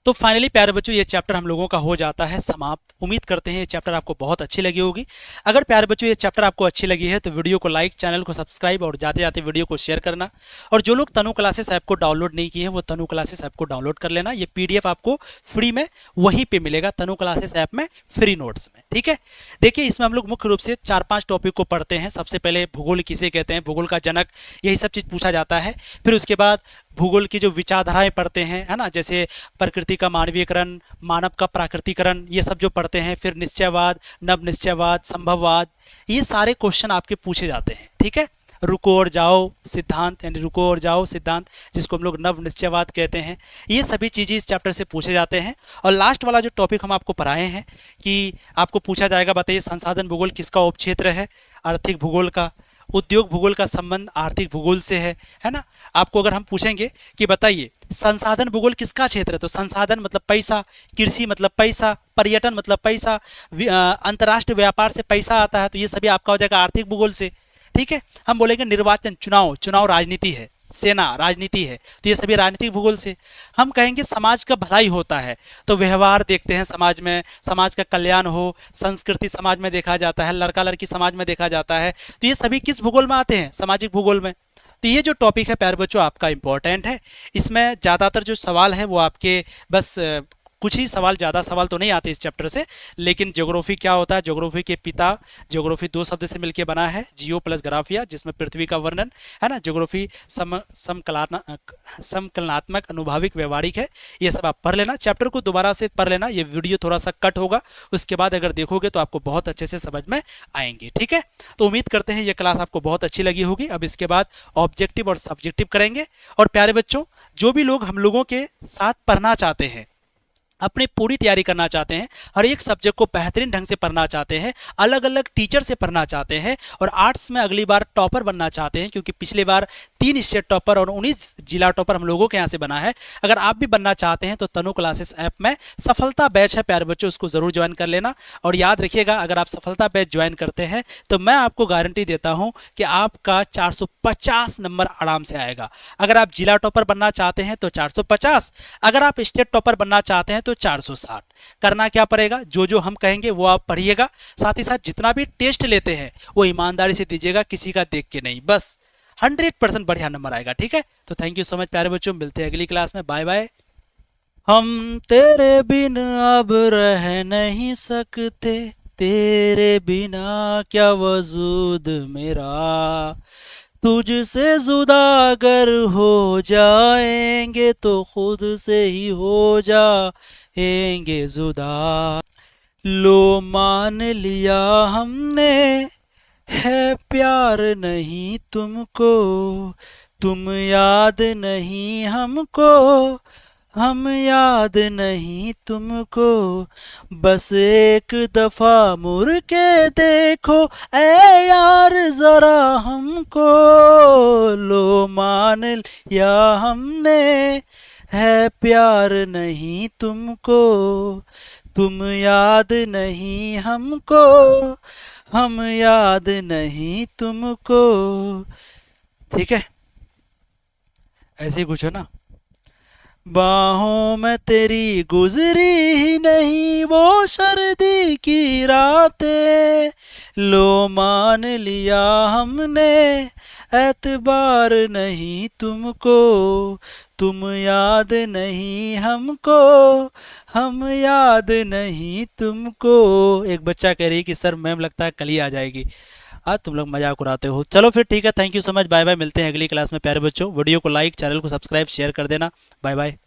तो फाइनली प्यारे बच्चों, ये चैप्टर हम लोगों का हो जाता है समाप्त। उम्मीद करते हैं ये चैप्टर आपको बहुत अच्छी लगी होगी। अगर प्यारे बच्चों ये चैप्टर आपको अच्छी लगी है तो वीडियो को लाइक, चैनल को सब्सक्राइब और जाते जाते वीडियो को शेयर करना। और जो लोग तनु क्लासेस ऐप को डाउनलोड नहीं किए हैं वो तनु क्लासेस ऐप को डाउनलोड कर लेना। ये पीडीएफ आपको फ्री में वहीं पे मिलेगा, तनु क्लासेस ऐप में, फ्री नोट्स में, ठीक है। देखिए, इसमें हम लोग मुख्य रूप से 4-5 टॉपिक को पढ़ते हैं। सबसे पहले भूगोल किसे कहते हैं, भूगोल का जनक, यही सब चीज़ पूछा जाता है। फिर उसके बाद भूगोल की जो विचारधाराएं पढ़ते हैं, है ना, जैसे प्रकृति का मानवीयकरण, मानव का प्राकृतिकरण, ये सब जो पढ़ते हैं। फिर निश्चयवाद, नव निश्चयवाद, संभववाद, ये सारे क्वेश्चन आपके पूछे जाते हैं, ठीक है। रुको और जाओ सिद्धांत, यानी रुको और जाओ सिद्धांत, जिसको हम लोग नव निश्चयवाद कहते हैं, ये सभी चीज़ें इस चैप्टर से पूछे जाते हैं। और लास्ट वाला जो टॉपिक हम आपको पढ़ाए हैं कि आपको पूछा जाएगा, बताइए संसाधन भूगोल किसका उपक्षेत्र है? आर्थिक भूगोल का। उद्योग भूगोल का संबंध आर्थिक भूगोल से है ना। आपको अगर हम पूछेंगे कि बताइए संसाधन भूगोल किसका क्षेत्र है, तो संसाधन मतलब पैसा, कृषि मतलब पैसा, पर्यटन मतलब पैसा, अंतर्राष्ट्रीय व्यापार से पैसा आता है, तो ये सभी आपका हो जाएगा आर्थिक भूगोल से, ठीक है। हम बोलेंगे निर्वाचन, चुनाव, चुनाव राजनीति है, सेना राजनीति है, तो ये सभी राजनीतिक भूगोल से। हम कहेंगे समाज का भलाई होता है, तो व्यवहार देखते हैं समाज में, समाज का कल्याण हो, संस्कृति समाज में देखा जाता है, लड़का लड़की समाज में देखा जाता है, तो ये सभी किस भूगोल में आते हैं? सामाजिक भूगोल में। तो ये जो टॉपिक है प्यारे बच्चों आपका इंपॉर्टेंट है। इसमें ज़्यादातर जो सवाल है वो आपके बस कुछ ही सवाल, ज़्यादा सवाल तो नहीं आते इस चैप्टर से, लेकिन ज्योग्राफी क्या होता है, ज्योग्राफी के पिता, ज्योग्राफी 2 शब्द से मिलकर बना है, जियो प्लस ग्राफिया, जिसमें पृथ्वी का वर्णन है ना। ज्योग्राफी समकलनात्मक, अनुभाविक, व्यवहारिक है। ये सब आप पढ़ लेना, चैप्टर को दोबारा से पढ़ लेना। ये वीडियो थोड़ा सा कट होगा, उसके बाद अगर देखोगे तो आपको बहुत अच्छे से समझ में आएंगे। ठीक है, तो उम्मीद करते हैं ये क्लास आपको बहुत अच्छी लगी होगी। अब इसके बाद ऑब्जेक्टिव और सब्जेक्टिव करेंगे। और प्यारे बच्चों, जो भी लोग हम लोगों के साथ पढ़ना चाहते हैं, अपनी पूरी तैयारी करना चाहते हैं, हर एक सब्जेक्ट को बेहतरीन ढंग से पढ़ना चाहते हैं, अलग अलग टीचर से पढ़ना चाहते हैं, और आर्ट्स में अगली बार टॉपर बनना चाहते हैं, क्योंकि पिछली बार 3 स्टेट टॉपर और 19 जिला टॉपर हम लोगों के यहाँ से बना है। अगर आप भी बनना चाहते हैं तो तनु क्लासेस ऐप में सफलता बैच है प्यारे बच्चों, उसको ज़रूर ज्वाइन कर लेना। और याद रखिएगा, अगर आप सफलता बैच ज्वाइन करते हैं तो मैं आपको गारंटी देता हूँ कि आपका 450 नंबर आराम से आएगा। अगर आप जिला टॉपर बनना चाहते हैं तो 450, अगर आप स्टेट टॉपर बनना चाहते हैं तो 460। करना क्या पड़ेगा, जो जो हम कहेंगे वो आप पढ़िएगा, साथ ही साथ जितना भी टेस्ट लेते हैं वो ईमानदारी से दीजिएगा, किसी का देख के नहीं, बस 100% बढ़िया नंबर आएगा। ठीक है, तो थैंक यू सो मच प्यारे बच्चों, मिलते हैं अगली क्लास में, बाय बाय। हम तेरे बिन अब रह नहीं सकते, तेरे बिना क्या वजूद मेरा, तुझसे जुदा अगर हो जाएंगे तो खुद से ही हो जाएंगे जुदा। लो मान लिया हमने, है प्यार नहीं तुमको, तुम याद नहीं हमको, हम याद नहीं तुमको, बस एक दफा मुड़ के देखो ऐ यार जरा हमको। लो मान लिया हमने, है प्यार नहीं तुमको, तुम याद नहीं हमको, हम याद नहीं तुमको। ठीक है, ऐसे ही कुछ है ना। बाहों में तेरी गुजरी ही नहीं वो सर्दी की रातें, लो मान लिया हमने, एतबार नहीं तुमको, तुम याद नहीं हमको, हम याद नहीं तुमको। एक बच्चा कह रही कि सर मैम लगता है कल ही आ जाएगी। आज तुम लोग मजाक उड़ाते हो। चलो फिर ठीक है, thank you so much, bye bye, मिलते हैं अगली क्लास में प्यारे बच्चों। वीडियो को लाइक, चैनल को सब्सक्राइब, शेयर कर देना। Bye bye.